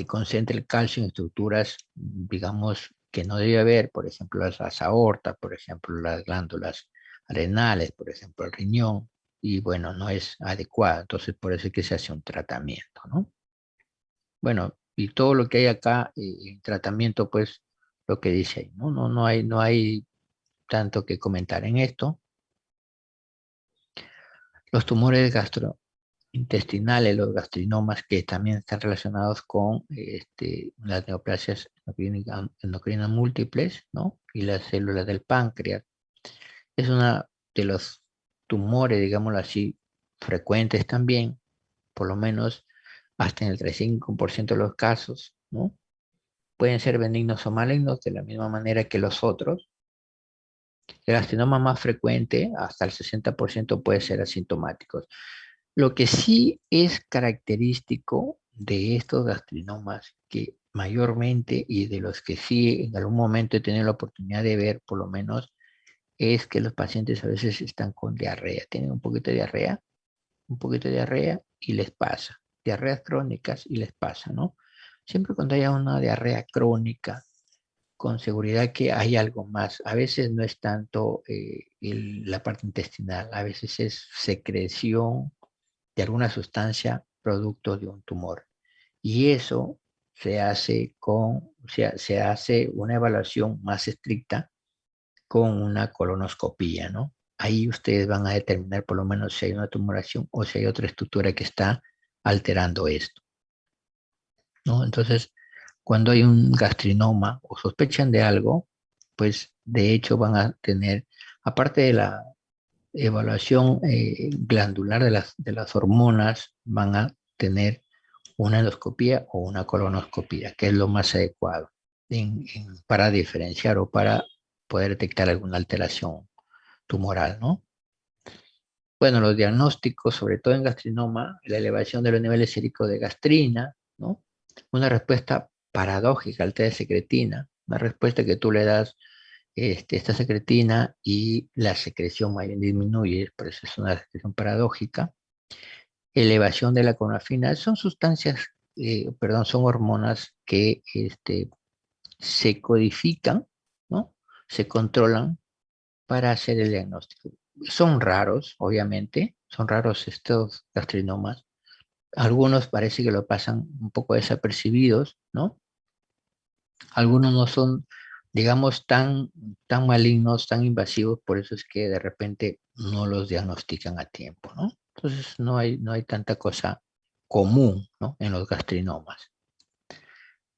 Speaker 1: concentre el calcio en estructuras, digamos, que no debe haber, por ejemplo, las aortas, por ejemplo, las glándulas renales, por ejemplo, el riñón, y bueno, no es adecuado, entonces por eso es que se hace un tratamiento, ¿no? Bueno, y todo lo que hay acá en tratamiento, pues, lo que dice ahí, ¿no? No hay tanto que comentar en esto. Los tumores gastrointestinales, los gastrinomas, que también están relacionados con las neoplasias endocrinas múltiples, ¿no? Y las células del páncreas. Es una de los tumores, digámoslo así, frecuentes también, por lo menos hasta en el 35% de los casos, ¿no? Pueden ser benignos o malignos de la misma manera que los otros. El carcinoma más frecuente, hasta el 60%, puede ser asintomático. Lo que sí es característico de estos gastrinomas, que mayormente y de los que sí en algún momento he tenido la oportunidad de ver, por lo menos, es que los pacientes a veces están con diarrea, tienen un poquito de diarrea y les pasa, diarreas crónicas y les pasa, ¿no? Siempre cuando haya una diarrea crónica, con seguridad que hay algo más. A veces no es tanto la parte intestinal, a veces es secreción de alguna sustancia producto de un tumor. Y eso se hace una evaluación más estricta con una colonoscopía, ¿no? Ahí ustedes van a determinar por lo menos si hay una tumoración o si hay otra estructura que está alterando esto, ¿no? Entonces, cuando hay un gastrinoma o sospechan de algo, pues de hecho van a tener, aparte de la evaluación glandular de las hormonas, van a tener una endoscopía o una colonoscopía, que es lo más adecuado para diferenciar o para poder detectar alguna alteración tumoral, ¿no? Bueno, los diagnósticos, sobre todo en gastrinoma, la elevación de los niveles séricos de gastrina, ¿no? Una respuesta paradójica al test de secretina, una respuesta que tú le das esta secretina y la secreción más bien disminuye, por eso es una secreción paradójica. Elevación de la clorofila, son sustancias, perdón, son hormonas que se codifican, ¿no? Se controlan para hacer el diagnóstico. Son raros, obviamente, son raros estos gastrinomas. Algunos parece que lo pasan un poco desapercibidos, ¿no? Algunos no son, digamos, tan malignos, tan invasivos, por eso es que de repente no los diagnostican a tiempo, ¿no? Entonces no hay tanta cosa común, ¿no? En los gastrinomas.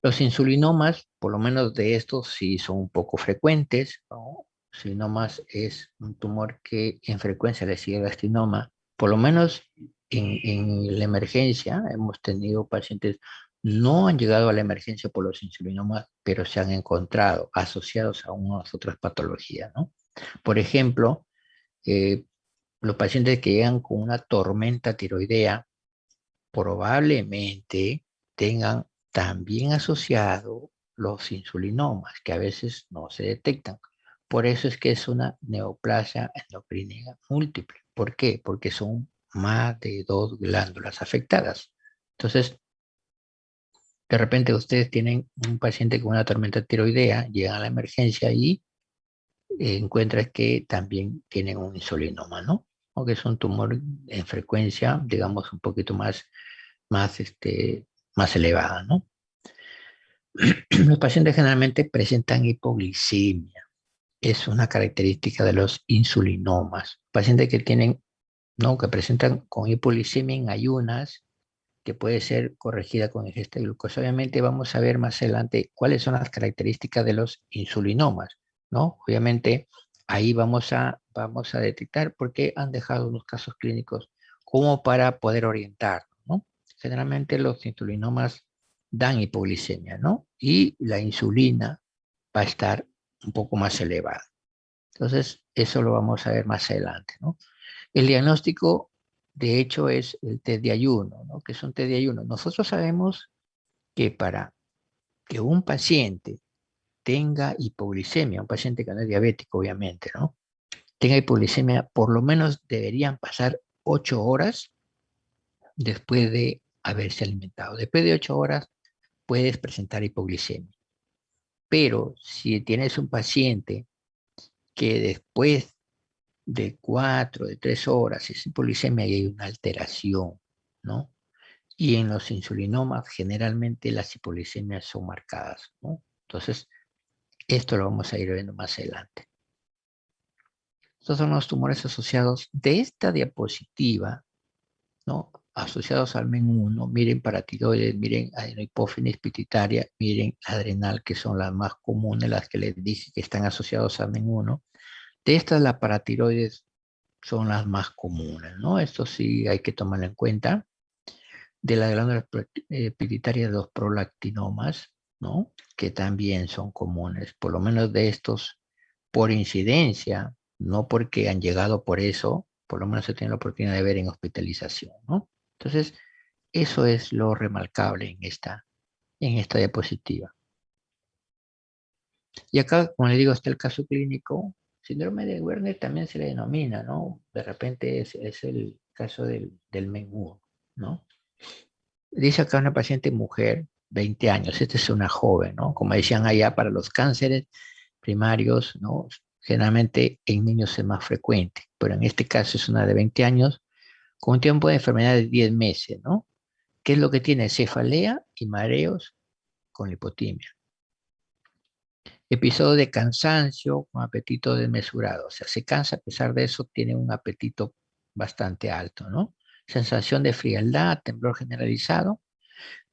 Speaker 1: Los insulinomas, por lo menos de estos, sí son un poco frecuentes, ¿no? Insulinomas es un tumor que en frecuencia le sigue el gastrinoma. Por lo menos en la emergencia hemos tenido pacientes, no han llegado a la emergencia por los insulinomas, pero se han encontrado asociados a unas otras patologías, ¿no? Por ejemplo, eh, los pacientes que llegan con una tormenta tiroidea probablemente tengan también asociado los insulinomas, que a veces no se detectan. Por eso es que es una neoplasia endocrina múltiple. ¿Por qué? Porque son más de 2 glándulas afectadas. Entonces, de repente ustedes tienen un paciente con una tormenta tiroidea, llegan a la emergencia y encuentran que también tienen un insulinoma, ¿no? O que es un tumor en frecuencia, digamos, un poquito más, más elevada, ¿no? Los pacientes generalmente presentan hipoglicemia. Es una característica de los insulinomas. Pacientes que tienen, ¿no? Que presentan con hipoglicemia en ayunas, que puede ser corregida con ingesta de glucosa. Obviamente vamos a ver más adelante cuáles son las características de los insulinomas, ¿no? Obviamente ahí vamos a detectar por qué han dejado unos casos clínicos como para poder orientar, ¿no? Generalmente los insulinomas dan hipoglicemia, ¿no? Y la insulina va a estar un poco más elevada. Entonces, eso lo vamos a ver más adelante, ¿no? El diagnóstico, de hecho, es el test de ayuno, ¿no? Que es un test de ayuno. Nosotros sabemos que para que un paciente tenga hipoglicemia, un paciente que no es diabético, obviamente, ¿no? Tenga hipoglicemia, por lo menos deberían pasar 8 horas después de haberse alimentado. Después de 8 horas puedes presentar hipoglicemia. Pero si tienes un paciente que después de 4, de 3 horas es hipoglicemia y hay una alteración, ¿no? Y en los insulinomas generalmente las hipoglicemias son marcadas, ¿no? Entonces, esto lo vamos a ir viendo más adelante. Estos son los tumores asociados de esta diapositiva, ¿no? Asociados al MEN1, miren paratiroides, miren adenohipófisis pituitaria, miren adrenal, que son las más comunes, las que les dije que están asociados al MEN1. De estas, las paratiroides son las más comunes, ¿no? Esto sí hay que tomarlo en cuenta. De las glándulas pituitarias, los prolactinomas, ¿no? Que también son comunes, por lo menos de estos, por incidencia, no porque han llegado por eso, por lo menos se tiene la oportunidad de ver en hospitalización, ¿no? Entonces, eso es lo remarcable en esta diapositiva. Y acá, como le digo, está el caso clínico. Síndrome de Werner también se le denomina, ¿no? De repente es el caso del MEN1, ¿no? Dice acá una paciente mujer, 20 años, esta es una joven, ¿no? Como decían allá, para los cánceres primarios, ¿no? Generalmente en niños es más frecuente, pero en este caso es una de 20 años con un tiempo de enfermedad de 10 meses, ¿no? ¿Qué es lo que tiene? Cefalea y mareos con hipotimia. Episodio de cansancio con apetito desmesurado, o sea, se cansa, a pesar de eso tiene un apetito bastante alto, ¿no? Sensación de frialdad, temblor generalizado.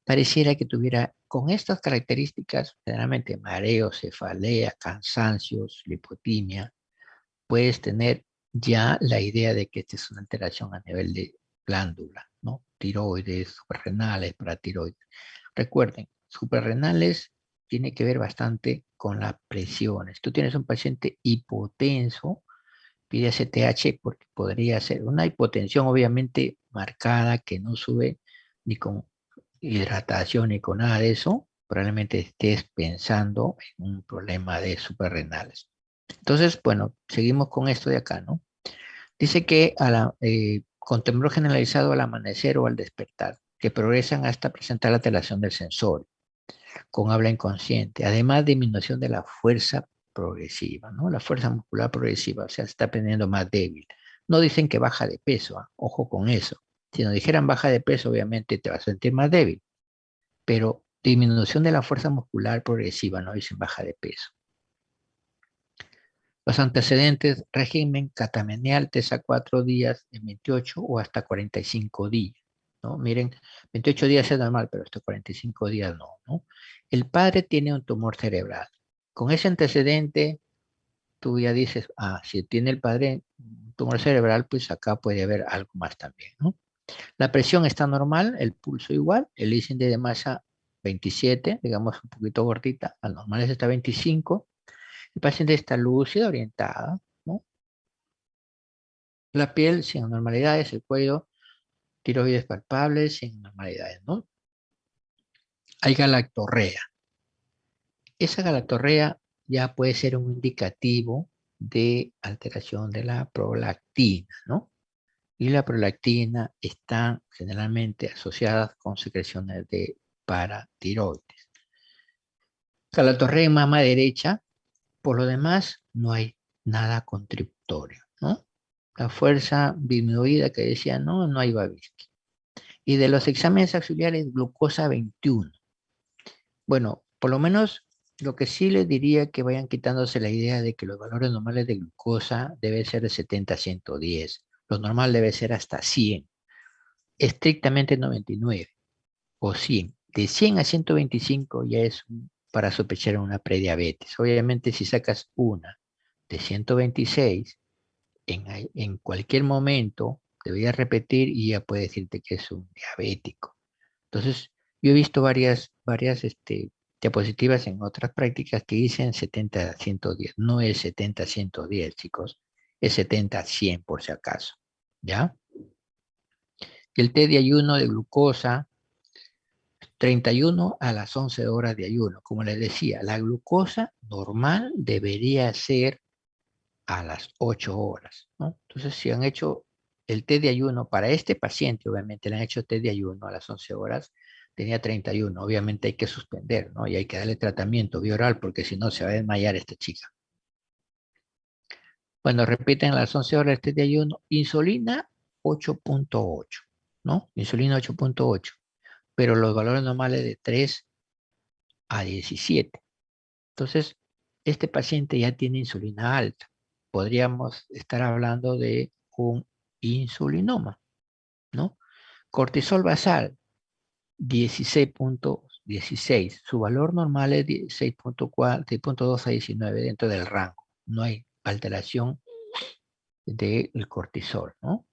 Speaker 1: Pareciera que tuviera con estas características, generalmente mareo, cefalea, cansancios, lipotimia, puedes tener ya la idea de que esta es una alteración a nivel de glándula, ¿no? Tiroides, suprarrenales, paratiroides. Recuerden, suprarrenales tiene que ver bastante con las presiones. Tú tienes un paciente hipotenso, pide STH porque podría ser una hipotensión obviamente marcada que no sube ni con hidratación ni con nada de eso, probablemente estés pensando en un problema de suprarrenales. Entonces, bueno, seguimos con esto de acá, ¿no? Dice que con temblor generalizado al amanecer o al despertar, que progresan hasta presentar la alteración del sensor, con habla inconsciente, además disminución de la fuerza progresiva, ¿no? La fuerza muscular progresiva, o sea, se está poniendo más débil. No dicen que baja de peso, ¿eh? Ojo con eso. Si nos dijeran baja de peso, obviamente te vas a sentir más débil, pero disminución de la fuerza muscular progresiva, no dicen baja de peso. Los antecedentes, régimen catamenial, TESA 4 días en 28 o hasta 45 días, ¿no? Miren, 28 días es normal, pero hasta 45 días no, ¿no? El padre tiene un tumor cerebral. Con ese antecedente, tú ya dices, si tiene el padre un tumor cerebral, pues acá puede haber algo más también, ¿no? La presión está normal, el pulso igual, el índice de masa 27, digamos un poquito gordita, al normal está 25. El paciente está lúcido, orientada, ¿no? La piel sin anormalidades, el cuello, tiroides palpables sin anormalidades, ¿no? Hay galactorrea. Esa galactorrea ya puede ser un indicativo de alteración de la prolactina, ¿no? Y la prolactina está generalmente asociada con secreciones de paratiroides. Galactorrea en mama derecha, por lo demás no hay nada contributorio, ¿no? La fuerza disminuida que decía, no hay Babinski. Y de los exámenes auxiliares, glucosa 21. Bueno, por lo menos lo que sí les diría que vayan quitándose la idea de que los valores normales de glucosa deben ser de 70 a 110. Lo normal debe ser hasta 100. Estrictamente 99 o 100. De 100 a 125 ya es para sospechar una prediabetes. Obviamente si sacas una de 126, en cualquier momento debería repetir y ya puede decirte que es un diabético. Entonces, yo he visto varias diapositivas en otras prácticas que dicen 70 a 110. No es 70 a 110, chicos. Es 70 a 100 por si acaso. ¿Ya? El té de ayuno de glucosa, 31 a las 11 horas de ayuno. Como les decía, la glucosa normal debería ser a las 8 horas, ¿no? Entonces, si han hecho el té de ayuno para este paciente, obviamente le han hecho té de ayuno a las 11 horas, tenía 31. Obviamente hay que suspender, ¿no? Y hay que darle tratamiento bioral porque si no se va a desmayar esta chica. Bueno, repiten a las 11 horas el té de ayuno, insulina 8.8, ¿no? Insulina 8.8, pero los valores normales de 3 a 17. Entonces, este paciente ya tiene insulina alta. Podríamos estar hablando de un insulinoma, ¿no? Cortisol basal, 16.16. Su valor normal es 6.4, 6.2 a 19 dentro del rango. No hay alteración del cortisol, ¿no?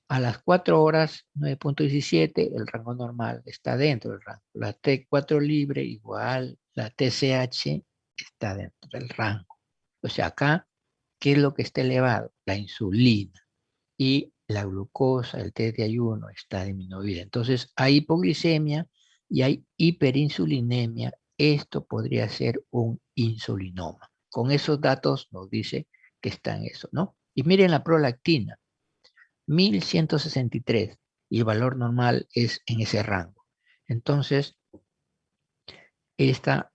Speaker 1: A las 4 horas, 9.17, el rango normal está dentro del rango. La T4 libre igual, la TSH está dentro del rango. O sea, acá, ¿qué es lo que está elevado? La insulina y la glucosa, el test de ayuno está disminuida. Entonces, hay hipoglicemia y hay hiperinsulinemia. Esto podría ser un insulinoma. Con esos datos nos dice que está en eso, ¿no? Y miren la prolactina, 1163, y el valor normal es en ese rango. Entonces, esta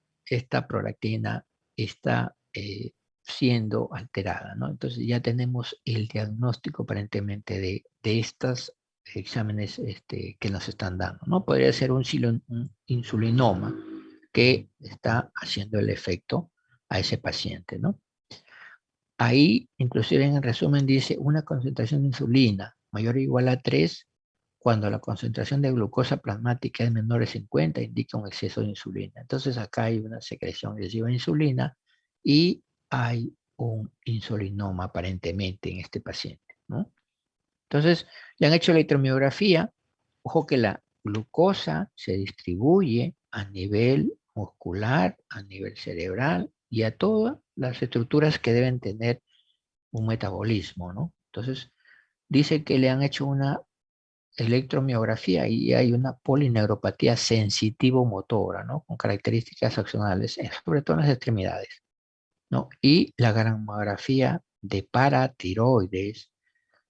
Speaker 1: prolactina está siendo alterada, ¿no? Entonces ya tenemos el diagnóstico aparentemente de estos exámenes que nos están dando, ¿no? Podría ser un insulinoma que está haciendo el efecto a ese paciente, ¿no? Ahí, inclusive en el resumen dice una concentración de insulina mayor o igual a 3 cuando la concentración de glucosa plasmática es menor de 50, indica un exceso de insulina. Entonces acá hay una secreción excesiva de insulina y hay un insulinoma aparentemente en este paciente, ¿no? Entonces le han hecho la electromiografía. Ojo que la glucosa se distribuye a nivel muscular, a nivel cerebral y a todas las estructuras que deben tener un metabolismo, ¿no? Entonces dice que le han hecho una electromiografía y hay una polineuropatía sensitivo-motora, ¿no? Con características accionales, sobre todo en las extremidades, ¿no? Y la gramografía de paratiroides,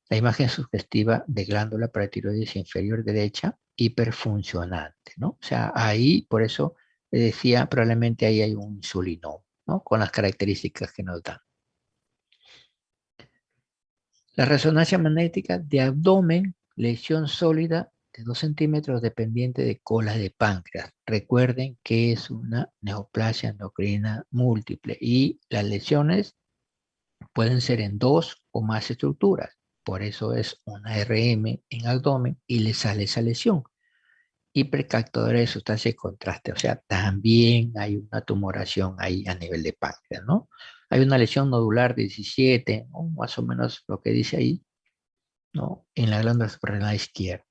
Speaker 1: la imagen sugestiva de glándula paratiroides inferior derecha hiperfuncionante, ¿no? O sea, ahí, por eso le decía, probablemente ahí hay un insulinoma, ¿no? Con las características que nos dan. La resonancia magnética de abdomen, lesión sólida de 2 centímetros dependiente de cola de páncreas. Recuerden que es una neoplasia endocrina múltiple y las lesiones pueden ser en 2 o más estructuras. Por eso es una RM en abdomen y le sale esa lesión. Hipercaptadora de sustancia de contraste, o sea, también hay una tumoración ahí a nivel de páncreas, ¿no? Hay una lesión nodular de 17, ¿no? Más o menos lo que dice ahí, ¿no? En la glándula suprarrenal izquierda.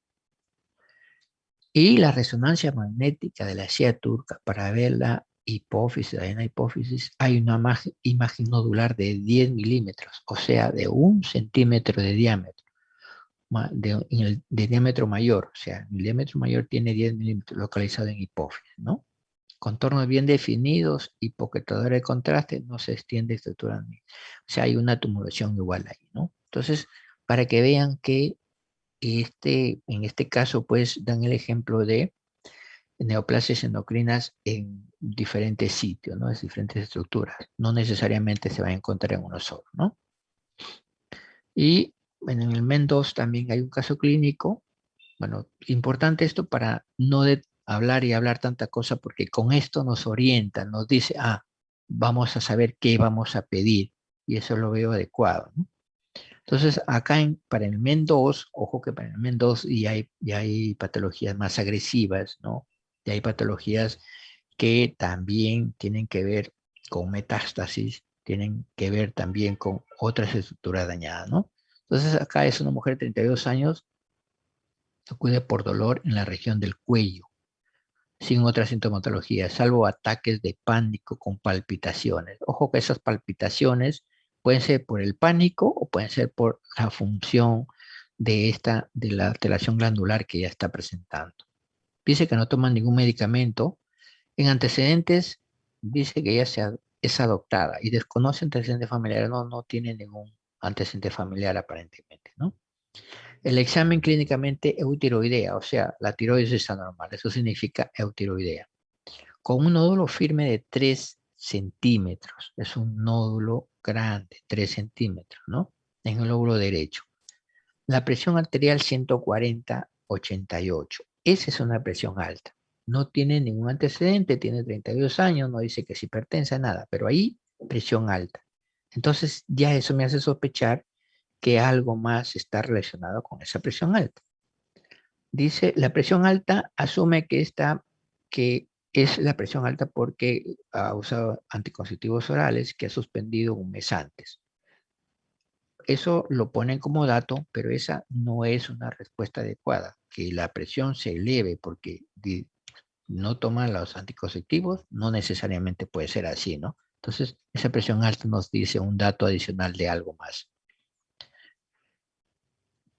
Speaker 1: Y la resonancia magnética de la silla turca para ver la hipófisis, en la hipófisis hay una imagen nodular de 10 milímetros, o sea, de 1 centímetro de diámetro, de diámetro mayor, o sea, el diámetro mayor tiene 10 milímetros localizado en hipófisis, ¿no? Contornos bien definidos, hipoquetadora de contraste, no se extiende estructuralmente. O sea, hay una tumoración igual ahí, ¿no? Entonces, para que vean que en este caso, pues, dan el ejemplo de neoplasias endocrinas en diferentes sitios, ¿no? En diferentes estructuras. No necesariamente se va a encontrar en uno solo, ¿no? Y bueno, en el MEN2 también hay un caso clínico. Bueno, importante esto para no hablar y hablar tanta cosa, porque con esto nos orienta, nos dice, vamos a saber qué vamos a pedir, y eso lo veo adecuado, ¿no? Entonces, acá para el MEN2, ojo que para el MEN2 ya hay patologías más agresivas, ¿no? Y hay patologías que también tienen que ver con metástasis, tienen que ver también con otras estructuras dañadas, ¿no? Entonces, acá es una mujer de 32 años, acude por dolor en la región del cuello, sin otra sintomatología, salvo ataques de pánico con palpitaciones. Ojo que esas palpitaciones pueden ser por el pánico o pueden ser por la función de la alteración glandular que ya está presentando. Dice que no toma ningún medicamento. En antecedentes, dice que es adoptada y desconoce antecedentes familiares. No tiene ningún antecedente familiar aparentemente, ¿no? El examen clínicamente eutiroidea, o sea, la tiroides está normal, eso significa eutiroidea. Con un nódulo firme de 3 centímetros, es un nódulo grande, 3 centímetros, ¿no? En el lóbulo derecho. La presión arterial 140/88. Esa es una presión alta. No tiene ningún antecedente, tiene 32 años, no dice que es hipertensa, nada, pero ahí presión alta. Entonces ya eso me hace sospechar que algo más está relacionado con esa presión alta. Dice, la presión alta asume que es la presión alta porque ha usado anticonceptivos orales que ha suspendido un mes antes. Eso lo ponen como dato, pero esa no es una respuesta adecuada. Que la presión se eleve porque no toman los anticonceptivos, no necesariamente puede ser así, ¿no? Entonces, esa presión alta nos dice un dato adicional de algo más.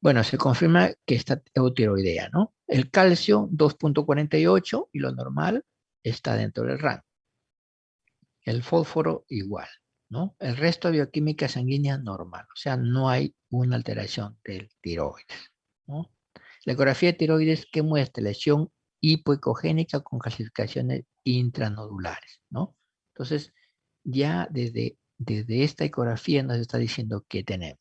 Speaker 1: Bueno, se confirma que está eutiroidea, ¿no? El calcio 2,48 y lo normal está dentro del rango. El fósforo igual, ¿no? El resto de bioquímica sanguínea normal, o sea, no hay una alteración del tiroides, ¿no? La ecografía de tiroides que muestra lesión hipoecogénica con calcificaciones intranodulares, ¿no? Entonces, ya desde esta ecografía nos está diciendo qué tenemos,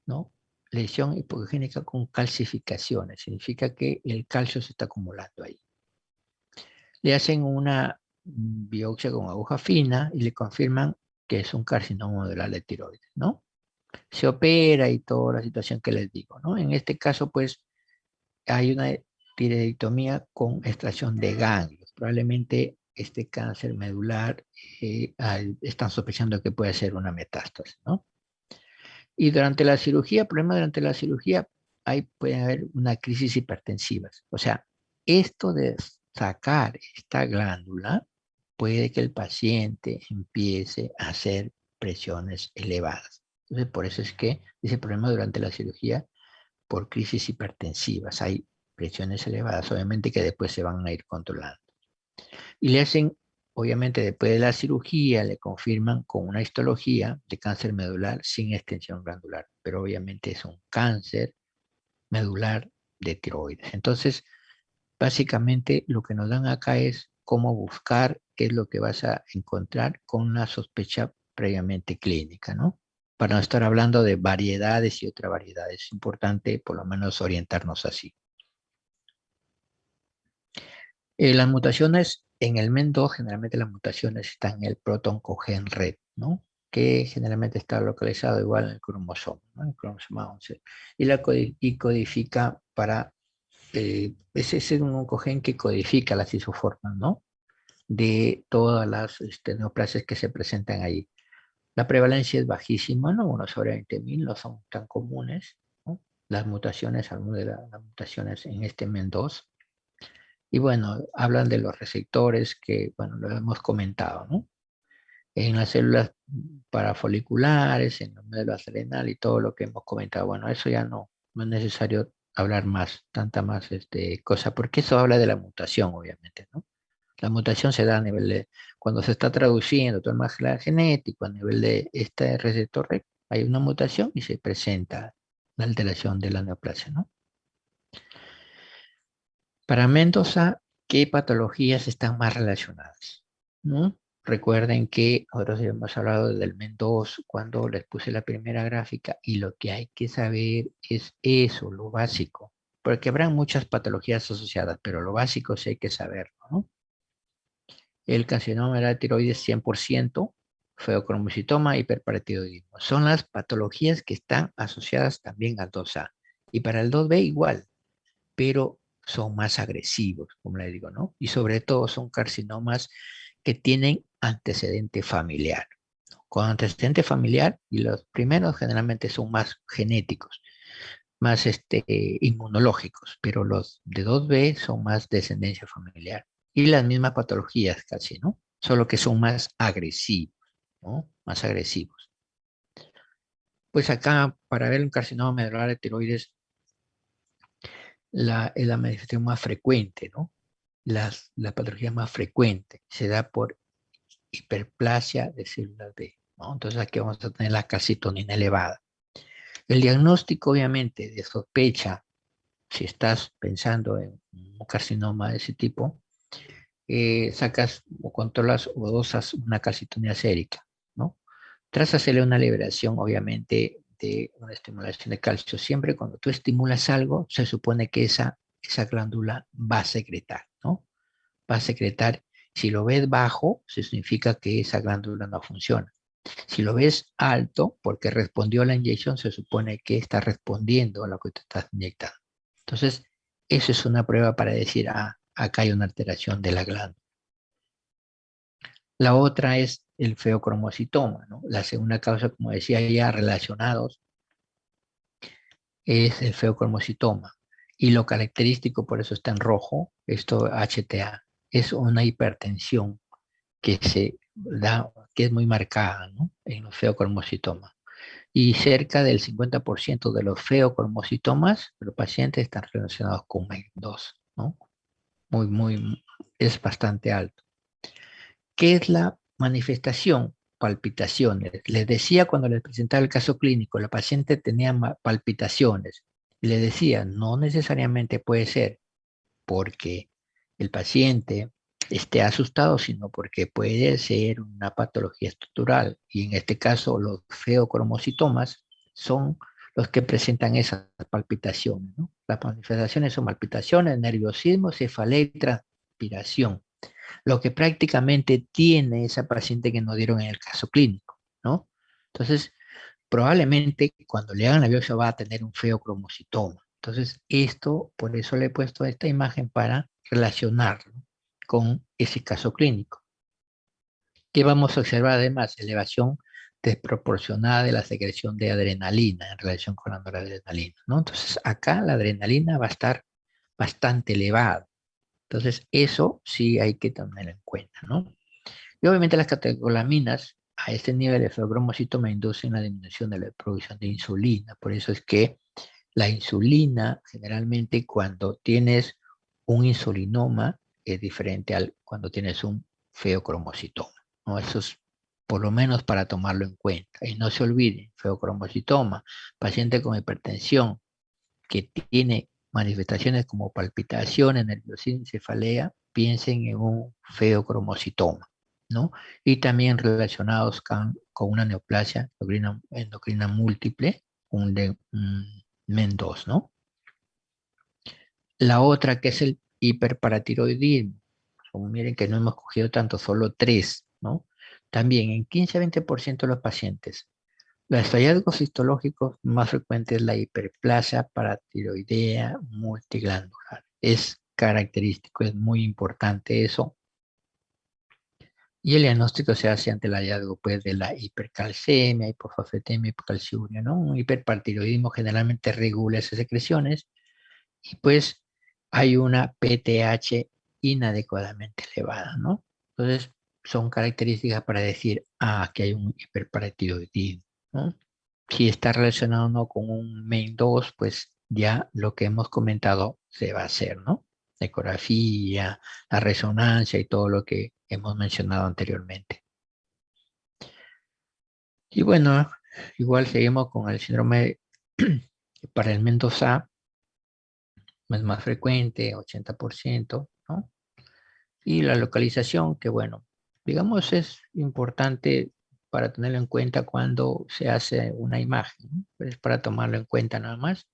Speaker 1: ¿no? Lesión hipoecogénica con calcificaciones, significa que el calcio se está acumulando ahí. Le hacen una biopsia con aguja fina y le confirman que es un carcinoma nodular de tiroides, ¿no? Se opera y toda la situación que les digo, ¿no? En este caso, pues, hay una tiroidectomía con extracción de ganglios. Probablemente este cáncer medular están sospechando que puede ser una metástasis, ¿no? Y durante la cirugía, problema durante la cirugía, puede haber una crisis hipertensiva. O sea, esto de sacar esta glándula puede que el paciente empiece a hacer presiones elevadas. Entonces, por eso es que ese problema durante la cirugía por crisis hipertensivas. Hay presiones elevadas, obviamente que después se van a ir controlando. Y le hacen, obviamente después de la cirugía, le confirman con una histología de cáncer medular sin extensión glandular, pero obviamente es un cáncer medular de tiroides. Entonces, básicamente lo que nos dan acá es cómo buscar qué es lo que vas a encontrar con una sospecha previamente clínica, ¿no? Para no estar hablando de variedades y otras variedades. Es importante por lo menos orientarnos así. Las mutaciones en el MEN2, generalmente las mutaciones están en el proton-cogen red, ¿no? Que generalmente está localizado igual en el cromosoma, ¿no? En el cromosoma 11. Y codifica para, ese es un oncogen que codifica las isoformas, ¿no? De todas las neoplasias que se presentan ahí. La prevalencia es bajísima, ¿no? 1/20.000, no son tan comunes, ¿no? Las mutaciones, algunas de las mutaciones en este MEN2. Y bueno, hablan de los receptores que, bueno, lo hemos comentado, ¿no? En las células parafoliculares, en los médulas adrenal y todo lo que hemos comentado. Bueno, eso ya no es necesario hablar más, tanta más cosa, porque eso habla de la mutación, obviamente, ¿no? La mutación se da a nivel de, cuando se está traduciendo todo el material genético a nivel de este receptor REC, hay una mutación y se presenta la alteración de la neoplasia, ¿no? Para Mendoza, ¿qué patologías están más relacionadas? ¿No? Recuerden que nosotros hemos hablado del MEN2 cuando les puse la primera gráfica y lo que hay que saber es eso, lo básico, porque habrán muchas patologías asociadas, pero lo básico sí hay que saberlo, ¿no? El carcinoma de la tiroides 100%, feocromocitoma, hiperparatiroidismo. Son las patologías que están asociadas también al 2A. Y para el 2B igual, pero son más agresivos, como le digo, ¿no? Y sobre todo son carcinomas que tienen antecedente familiar. Con antecedente familiar, y los primeros generalmente son más genéticos, más inmunológicos, pero los de 2B son más descendencia familiar. Y las mismas patologías casi, ¿no? Solo que son más agresivos, ¿no? Más agresivos. Pues acá, para ver un carcinoma medular de tiroides, es la manifestación más frecuente, ¿no? La patología más frecuente se da por hiperplasia de células B, ¿no? Entonces aquí vamos a tener la calcitonina elevada. El diagnóstico, obviamente, de sospecha, si estás pensando en un carcinoma de ese tipo, sacas o controlas o dosas una calcitonía sérica, ¿no? Tras hacerle una liberación, obviamente, de una estimulación de calcio. Siempre cuando tú estimulas algo, se supone que esa glándula va a secretar, ¿no? Va a secretar. Si lo ves bajo, eso significa que esa glándula no funciona. Si lo ves alto, porque respondió a la inyección, se supone que está respondiendo a lo que te estás inyectando. Entonces, eso es una prueba para decir, ah, acá hay una alteración de la glándula. La otra es el feocromocitoma, ¿no? La segunda causa, como decía ya, relacionados, es el feocromocitoma. Y lo característico, por eso está en rojo, esto HTA, es una hipertensión que se da, que es muy marcada, ¿no? En los feocromocitomas. Y cerca del 50% de los feocromocitomas de los pacientes están relacionados con MEN2, ¿no? Es bastante alto. ¿Qué es la manifestación? Palpitaciones. Les decía cuando les presentaba el caso clínico, la paciente tenía palpitaciones. Les decía, no necesariamente puede ser porque el paciente esté asustado, sino porque puede ser una patología estructural. Y en este caso, los feocromocitomas son los que presentan esas palpitaciones, ¿no? Las manifestaciones son palpitaciones, nerviosismo, cefalea y transpiración, lo que prácticamente tiene esa paciente que nos dieron en el caso clínico, ¿no? Entonces, probablemente cuando le hagan la biopsia va a tener un feocromocitoma. Entonces, esto, por eso le he puesto esta imagen para relacionarlo con ese caso clínico. ¿Qué vamos a observar además? Elevación desproporcionada de la secreción de adrenalina en relación con la noradrenalina, ¿no? Entonces, acá la adrenalina va a estar bastante elevada. Entonces, eso sí hay que tenerlo en cuenta, ¿no? Y obviamente las catecolaminas a este nivel de feocromocitoma inducen la disminución de la producción de insulina. Por eso es que la insulina, generalmente cuando tienes un insulinoma, es diferente al cuando tienes un feocromocitoma, ¿no? Eso es por lo menos para tomarlo en cuenta. Y no se olviden, feocromocitoma, paciente con hipertensión que tiene manifestaciones como palpitaciones, nerviosismo, cefalea, piensen en un feocromocitoma, ¿no? Y también relacionados con una neoplasia endocrina múltiple, un MEN2, ¿no? La otra que es el hiperparatiroidismo. Como miren que no hemos cogido tanto, solo tres, ¿no? También en 15-20% de los pacientes. Los hallazgos histológicos más frecuentes es la hiperplasia paratiroidea multiglandular. Es característico, es muy importante eso. Y el diagnóstico se hace ante el hallazgo pues, de la hipercalcemia, hipofosfatemia, hipocalciuria, ¿no? Un hiperpartiroidismo generalmente regula esas secreciones y pues hay una PTH inadecuadamente elevada, ¿no? Entonces son características para decir, ah, que hay un hiperparatiroidismo, ¿no? Si está relacionado o no con un MEN2, pues ya lo que hemos comentado se va a hacer, ¿no? La ecografía, la resonancia y todo lo que hemos mencionado anteriormente. Y bueno, igual seguimos con el síndrome para el MEN2A, es más frecuente, 80%, ¿no? Y la localización, que bueno, digamos es importante para tenerlo en cuenta cuando se hace una imagen, ¿no? Es para tomarlo en cuenta nada más.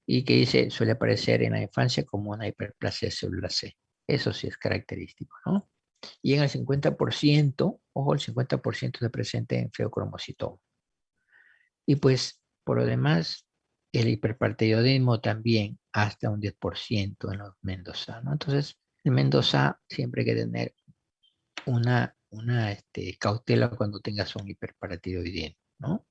Speaker 1: Y que dice, suele aparecer en la infancia como una hiperplasia celular C. Eso sí es característico, ¿no? Y en el 50%, ojo, el 50% se presenta en feocromocitoma. Y pues, por lo demás, el hiperpartiroidismo también hasta un 10% en los Mendoza, ¿no? Entonces, el Mendoza siempre hay que tener una cautela cuando tengas un hiperparatiroidismo, ¿no?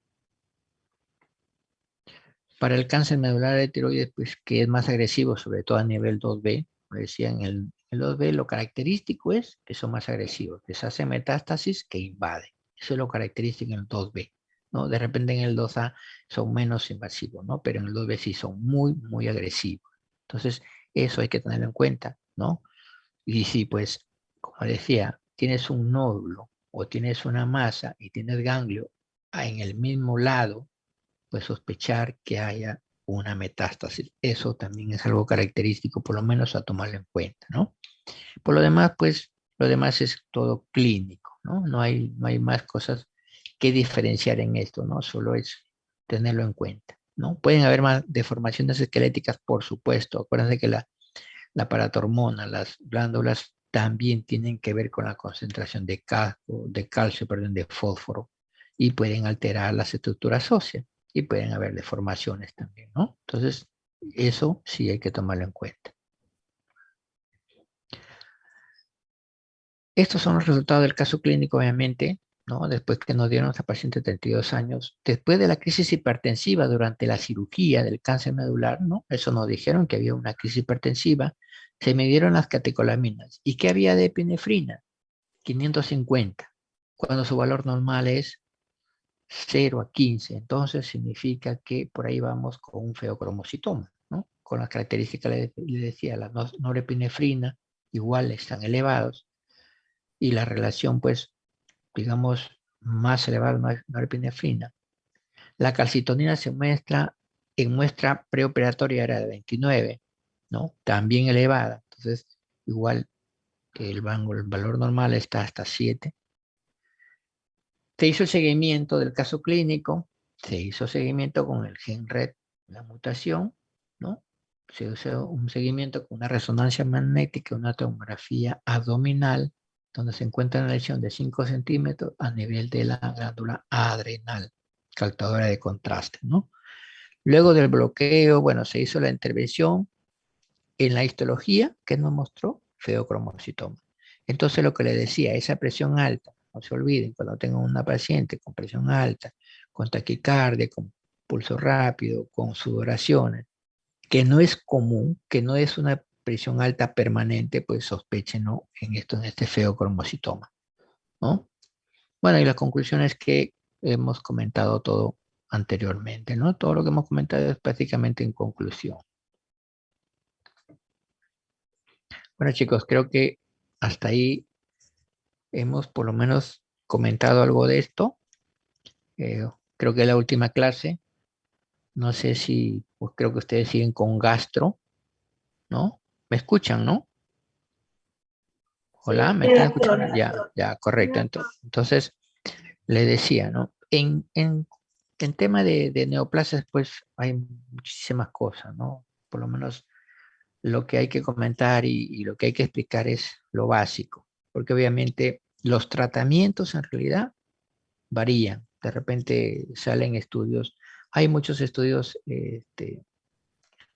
Speaker 1: Para el cáncer medular de tiroides, pues que es más agresivo, sobre todo a nivel 2B, como decía en el 2B, lo característico es que son más agresivos, les hace metástasis que invaden. Eso es lo característico en el 2B, ¿no? De repente en el 2A son menos invasivos, ¿no? Pero en el 2B sí son muy, muy agresivos. Entonces, eso hay que tenerlo en cuenta, ¿no? Y si, pues, como decía, tienes un nódulo o tienes una masa y tienes ganglio en el mismo lado, pues sospechar que haya una metástasis. Eso también es algo característico, por lo menos a tomarlo en cuenta, ¿no? Por lo demás, pues, lo demás es todo clínico, ¿no? No hay más cosas que diferenciar en esto, ¿no? Solo es tenerlo en cuenta, ¿no? Pueden haber más deformaciones esqueléticas, por supuesto. Acuérdense que la paratormona, las glándulas también tienen que ver con la concentración de calcio, perdón, de fósforo, y pueden alterar las estructuras óseas y pueden haber deformaciones también, ¿no? Entonces, eso sí hay que tomarlo en cuenta. Estos son los resultados del caso clínico, obviamente, ¿no? Después que nos dieron a esta paciente de 32 años, después de la crisis hipertensiva durante la cirugía del cáncer medular, ¿no? Eso nos dijeron que había una crisis hipertensiva, se midieron las catecolaminas. ¿Y qué había de epinefrina? 550, cuando su valor normal es 0 a 15. Entonces significa que por ahí vamos con un feocromocitoma, ¿no? Con las características le decía, la norepinefrina igual están elevados y la relación, pues, digamos, más elevada a norepinefrina. La calcitonina se muestra en muestra preoperatoria era de 29, ¿no? También elevada. Entonces, igual que el valor normal está hasta 7. Se hizo el seguimiento del caso clínico, se hizo seguimiento con el gen RET, la mutación, ¿no? Se hizo un seguimiento con una resonancia magnética, una tomografía abdominal, donde se encuentra una lesión de 5 centímetros a nivel de la glándula adrenal, captadora de contraste, ¿no? Luego del bloqueo, bueno, se hizo la intervención en la histología que nos mostró feocromocitoma. Entonces lo que le decía, esa presión alta, no se olviden, cuando tengan una paciente con presión alta, con taquicardia, con pulso rápido, con sudoraciones, que no es común, que no es una presión alta permanente, pues sospechen, ¿no? En esto, en este feocromocitoma, ¿no? Bueno, y la conclusión es que hemos comentado todo anteriormente, ¿no? Todo lo que hemos comentado es prácticamente en conclusión. Bueno, chicos, creo que hasta ahí hemos por lo menos comentado algo de esto. Creo que es la última clase. No sé si, pues creo que ustedes siguen con gastro, ¿no? ¿Me escuchan, no? Hola, ¿me están escuchando? Ya, correcto. Entonces, le decía, ¿no? En tema de neoplasias, pues hay muchísimas cosas, ¿no? Por lo menos lo que hay que comentar y lo que hay que explicar es lo básico, porque obviamente los tratamientos en realidad varían. De repente salen estudios, hay muchos estudios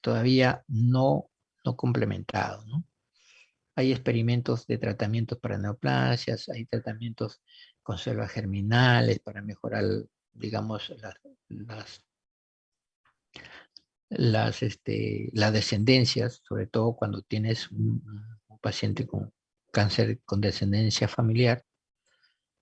Speaker 1: todavía no complementados, ¿no? Hay experimentos de tratamientos para neoplasias, hay tratamientos con células germinales para mejorar, digamos, las descendencias, sobre todo cuando tienes un paciente con cáncer con descendencia familiar,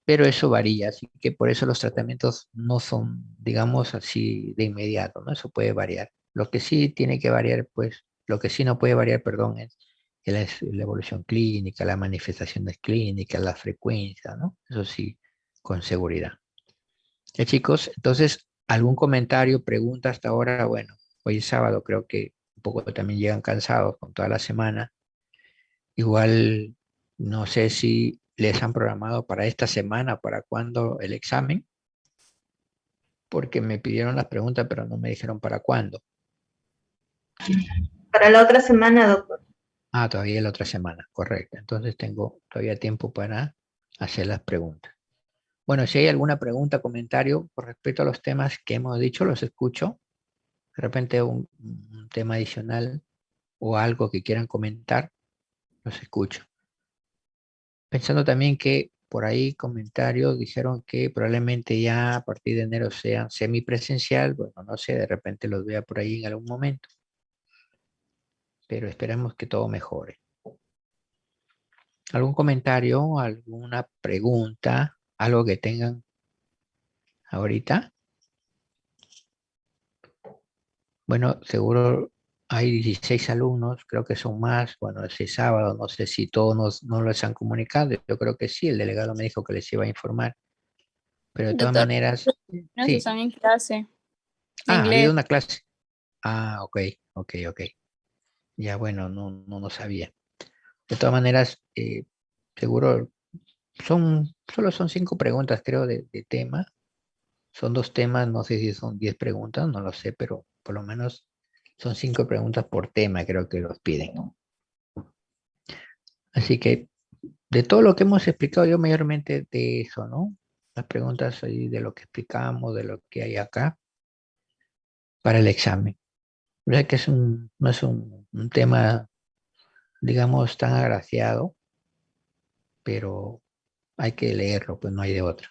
Speaker 1: pero eso varía, así que por eso los tratamientos no son, digamos así, de inmediato, ¿no? Eso puede variar. Lo que sí tiene que variar, pues, lo que sí no puede variar, perdón, es la evolución clínica, las manifestaciones clínicas, la frecuencia, ¿no? Eso sí, con seguridad. Chicos, entonces, ¿algún comentario, pregunta hasta ahora? Bueno, hoy es sábado, creo que un poco también llegan cansados con toda la semana. Igual, no sé si les han programado para esta semana, para cuándo el examen, porque me pidieron las preguntas, pero no me dijeron para cuándo.
Speaker 3: Para la otra semana, doctor.
Speaker 1: Ah, todavía la otra semana, correcto. Entonces tengo todavía tiempo para hacer las preguntas. Bueno, si hay alguna pregunta, comentario con respecto a los temas que hemos dicho, los escucho. De repente un tema adicional o algo que quieran comentar, los escucho. Pensando también que por ahí comentarios dijeron que probablemente ya a partir de enero sean semipresencial, bueno, no sé, de repente los vea por ahí en algún momento, pero esperemos que todo mejore. ¿Algún comentario, alguna pregunta, algo que tengan ahorita? Bueno, seguro hay 16 alumnos, creo que son más, bueno, ese sábado, no sé si todos no los han comunicado, yo creo que sí, el delegado me dijo que les iba a informar, pero de todas
Speaker 4: Doctor,
Speaker 1: maneras,
Speaker 4: no
Speaker 1: sí.
Speaker 4: están en clase.
Speaker 1: Ah, ha habido
Speaker 3: Inglés.
Speaker 1: una clase. Ah, ok, ok, ok. Ya, bueno, no sabía. De todas maneras, seguro solo son 5 preguntas, creo, de tema. Son 2 temas, no sé si son 10 preguntas, no lo sé, pero por lo menos son 5 preguntas por tema, creo que los piden, ¿no? Así que de todo lo que hemos explicado, yo mayormente de eso, ¿no? Las preguntas ahí de lo que explicamos, de lo que hay acá, para el examen. Ya que no es un tema, digamos, tan agraciado, pero hay que leerlo, pues no hay de otra.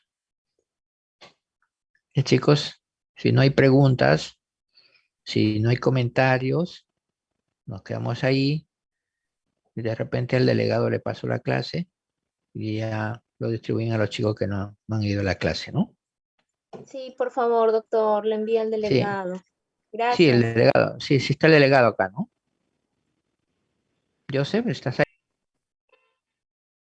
Speaker 1: Chicos, si no hay preguntas, si no hay comentarios, nos quedamos ahí y de repente al delegado le paso la clase y ya lo distribuyen a los chicos que no han ido a la clase, ¿no?
Speaker 3: Sí, por favor, doctor, le envía al
Speaker 1: Sí,
Speaker 3: delegado.
Speaker 1: sí, el
Speaker 3: Gracias.
Speaker 1: delegado, sí, sí está el delegado acá, ¿no? Joseph, ¿estás ahí?